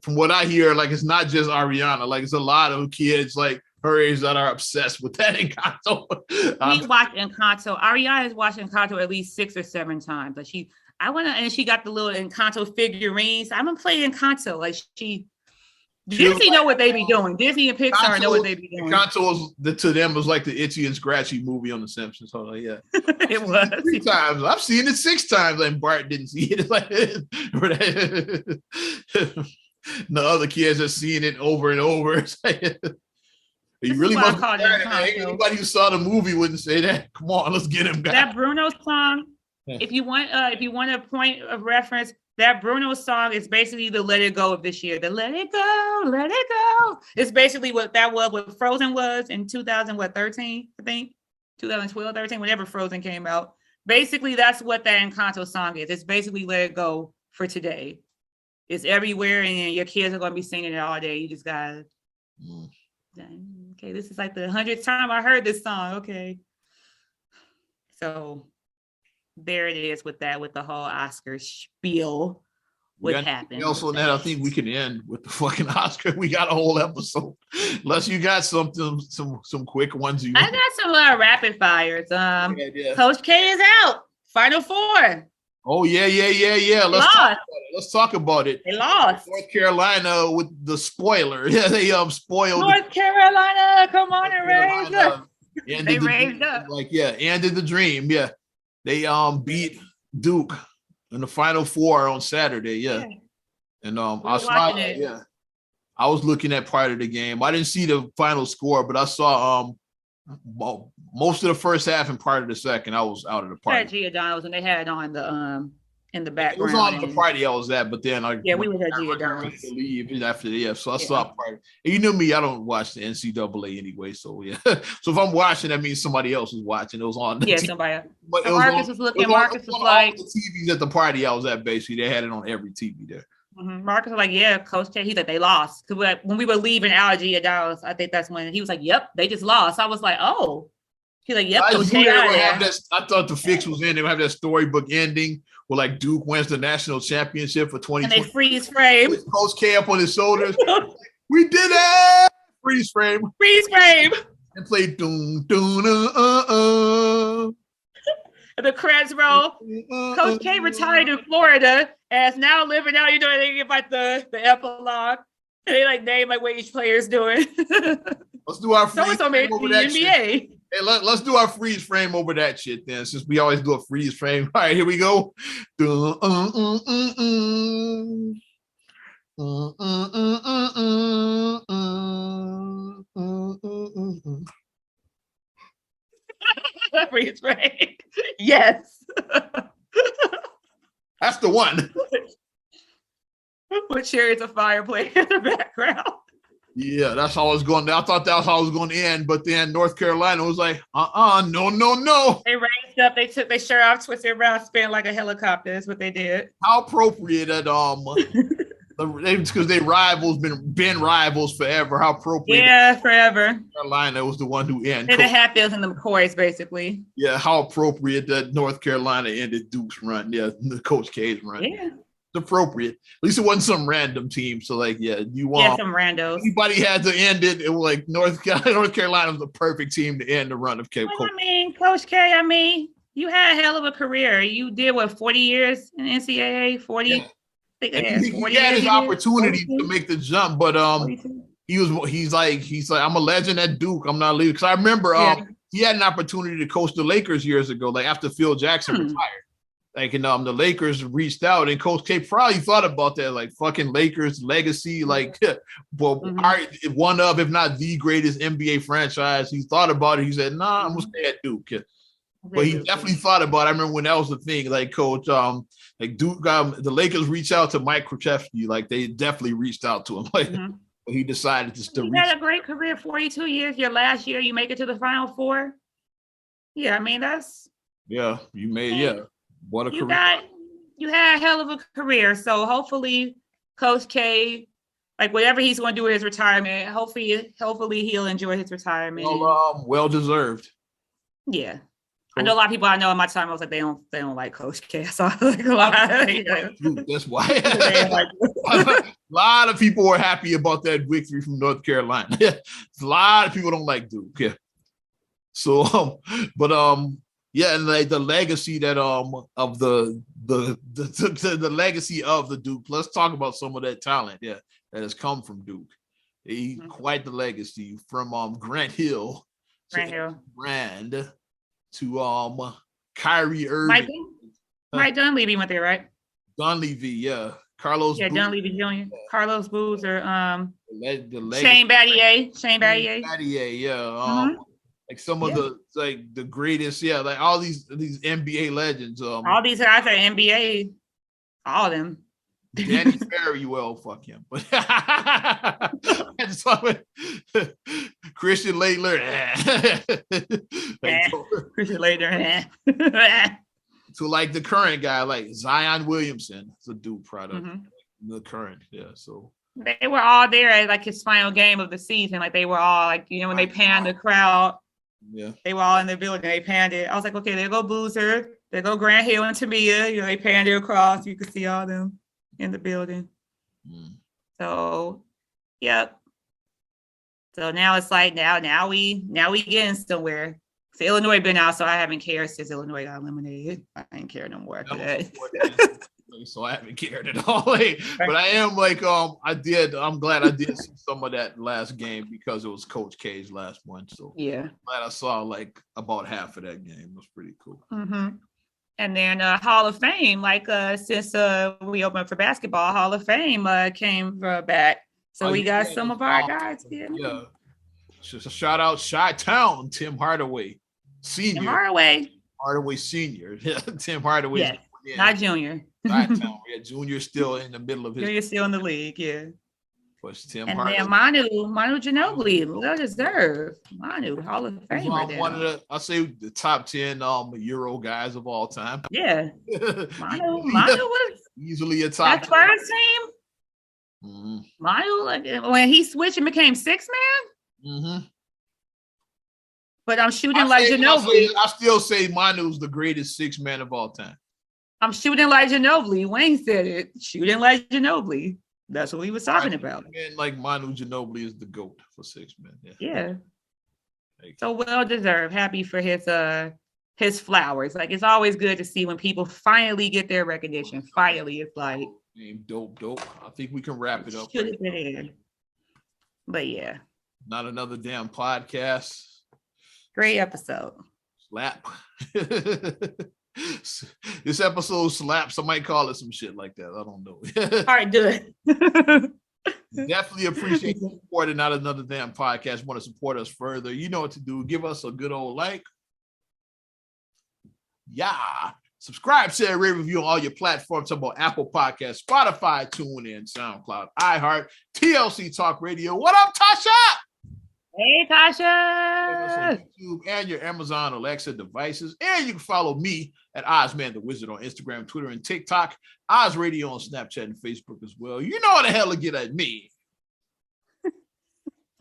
from what I hear, like it's not just Ariana, like it's a lot of kids like her age that are obsessed with that Encanto. We watched Encanto. Ariana has watched Encanto at least 6 or 7 times. Like and she got the little Encanto figurines. I'm gonna play Encanto. Like Disney know what they be doing. Disney and Pixar know what they be doing. Encanto to them was like the Itchy and Scratchy movie on The Simpsons. So like, yeah, it was 3 times. I've seen it 6 times, and Bart didn't see it. Like the other kids are seeing it over and over. You really must be anybody who saw the movie wouldn't say that. Come on, let's get him. That Bruno song. If you want a point of reference, that Bruno song is basically the Let It Go of this year. The Let It Go, Let It Go. It's basically what that was, what Frozen was in 2013, I think. 2012, 13, whenever Frozen came out. Basically, that's what that Encanto song is. It's basically Let It Go for today. It's everywhere, and your kids are going to be singing it all day. You just got to, okay, this is like the 100th time I heard this song. Okay. So there it is with the whole Oscar spiel. What happened? Also, that I think we can end with the fucking Oscar. We got a whole episode. Unless you got some quick ones. I got some rapid fires. Coach K is out. Final 4. Oh yeah. Let's talk about it. They lost. North Carolina with the spoiler. Yeah, they spoiled. North Carolina, come on and raise up. They raised up. Ended the dream. Yeah. They beat Duke in the Final 4 on Saturday. Yeah. And I was looking at part of the game. I didn't see the final score, but I saw most of the first half and part of the second. I was out of the party. Giordano's, and they had on the in the background. It was on the party I was at, but then we were at Giordano's. Leave after so I saw part. And you know me, I don't watch the NCAA anyway, so yeah. So if I'm watching, that means somebody else was watching. It was on. Yeah, somebody. But Marcus was looking. Marcus was like, the TVs at the party I was at. Basically, they had it on every TV there. Mm-hmm. Marcus was like, "Yeah, Coach K." He's like, "They lost." Because when we were leaving Giordano's, I think that's when he was like, "Yep, they just lost." I was like, "Oh." He's like, "Yep." I thought the fix was in. They would have that storybook ending where like Duke wins the national championship for 2020. And they freeze frame. With Coach K up on his shoulders. We did it! Freeze frame. And play doom doom The credits roll. Coach K retired in Florida and is now living out. You know, they give like the epilogue. And they like name like what each player is doing. Let's do our freeze frame over that NBA. Shit. Hey, let's do our freeze frame over that shit then, since we always do a freeze frame. All right, here we go. Freeze frame. Yes. That's the one. With Chariots of Fire playing in the background. Yeah, that's how I was going. I thought that was how I was going to end, but then North Carolina was like, no. They raised up. They took their shirt off, twisted around, spin like a helicopter. That's what they did. How appropriate that Because they rivals, been rivals forever. How appropriate. Yeah, forever. Carolina was the one who ended. They're the Hatfields and the McCoys, basically. Yeah, how appropriate that North Carolina ended Duke's run. Yeah, the Coach K's run. Yeah. It's appropriate. At least it wasn't some random team. So, like, yeah, you want some randos. Anybody had to end it. It was like North Carolina was the perfect team to end the run of Coach. I mean, Coach K, you had a hell of a career. You did 40 years in NCAA? 40. Yeah. He had his opportunity to make the jump, but he's like I'm a legend at Duke. I'm not leaving. Because I remember he had an opportunity to coach the Lakers years ago, like after Phil Jackson retired. Like, the Lakers reached out, and Coach K probably thought about that, like fucking Lakers legacy, like, one of, if not the greatest NBA franchise. He thought about it. He said, "Nah, I'm gonna stay at Duke." But he definitely thought about it. I remember when that was the thing, like Coach, like Duke, the Lakers reached out to Mike Krzyzewski, like they definitely reached out to him. Like he decided to still. You had a great career, 42 years. Your last year, you make it to the Final Four. Yeah, I mean that's. Yeah, you made what a career. You had a hell of a career. So hopefully, Coach K, like whatever he's going to do with his retirement, hopefully he'll enjoy his retirement. Well deserved. Yeah. I know a lot of people I know in my time, I was like, they don't like Coach K. So like a lot. That's why. A lot of people were happy about that victory from North Carolina. A lot of people don't like Duke. Yeah. So, and like the legacy that of the legacy of the Duke. Let's talk about some of that talent, that has come from Duke. Quite the legacy from Grant Hill. Brand. To Kyrie Irving. Mike Dunleavy went there, right? Dunleavy, yeah. Carlos Boozer. Dunleavy Jr. Yeah. Carlos Boozer. Shane Battier. Yeah. Like some of the greatest, like all these NBA legends. All these guys are NBA. All of them. Danny Ferriwell, fuck him. But Christian Laettler. Christian Laettler. So like the current guy, like Zion Williamson, it's a Duke product. The current, so they were all there at like his final game of the season. Like they were all like, when they panned the crowd. Yeah, they were all in the building. They panned it. I was like, okay, there go Boozer, there go Grant Hill and Tamia. They panned it across. You could see all them in the building. So, yep. So now it's like now we getting somewhere. So Illinois been out, so I haven't cared since Illinois got eliminated. I ain't care no more after that. So I haven't cared at all. But I am like, I'm glad I did see some of that last game because it was Coach K's last one. So yeah, I'm glad I saw like about half of that game. It was pretty cool. And then Hall of Fame, like since we opened for basketball, Hall of Fame came back. So we got some of our guys here. Yeah. Just a shout out Chi-Town, Tim Hardaway Senior. Hardaway Senior. Yeah, Tim Hardaway. Yeah, not Junior. Chi-Town. Yeah, Junior's still in the middle of his. Junior's still in the league, yeah. Tim and Hardaway. Then Manu Ginobili, well deserved. Manu, Hall of Fame. One of the, I'll say the top 10 Euro guys of all time. Yeah. Manu was easily a top. That first team. Manu, like when he switched and became six man. But I'm shooting like Ginobili. I still say Manu's the greatest six man of all time. I'm shooting like Ginobili. Wayne said it. Shooting like Ginobili. That's what he was talking about. Man, like Manu Ginobili is the GOAT for six men. Yeah. So well deserved. Happy for his flowers. Like it's always good to see when people finally get their recognition. Finally, it's like dope. I think we can wrap it up. Should have been in. But yeah. Not another damn podcast. Great episode. Slap. This episode slaps. I might call it some shit like that. I don't know. All right, good. Definitely appreciate the support and not another damn podcast. Want to support us further? You know what to do. Give us a good old like. Yeah. Subscribe, share, rate, review on all your platforms. Talk about Apple Podcasts, Spotify, TuneIn, SoundCloud, iHeart, TLC Talk Radio. What up, Tasha? Hey, Us on Tasha. YouTube and your Amazon Alexa devices. And you can follow me at Ozman the Wizard on Instagram, Twitter, and TikTok. Oz Radio on Snapchat and Facebook as well. You know how the hell to get at me.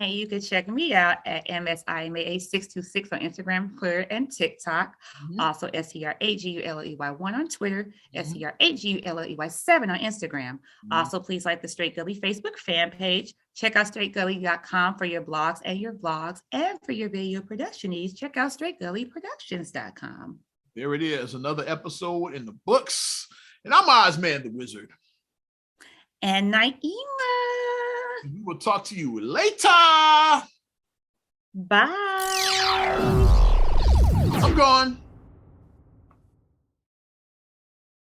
And you can check me out at MSIMA626 on Instagram, Twitter, and TikTok. Also, STR8GULLEY1 on Twitter, STR8GULLEY7 on Instagram. Also, please like the Straight Gully Facebook fan page. Check out straightgully.com for your blogs and your vlogs. And for your video production needs, check out straightgullyproductions.com. There it is, another episode in the books. And I'm Ozman the Wizard. And Naima. We will talk to you later. Bye. I'm gone.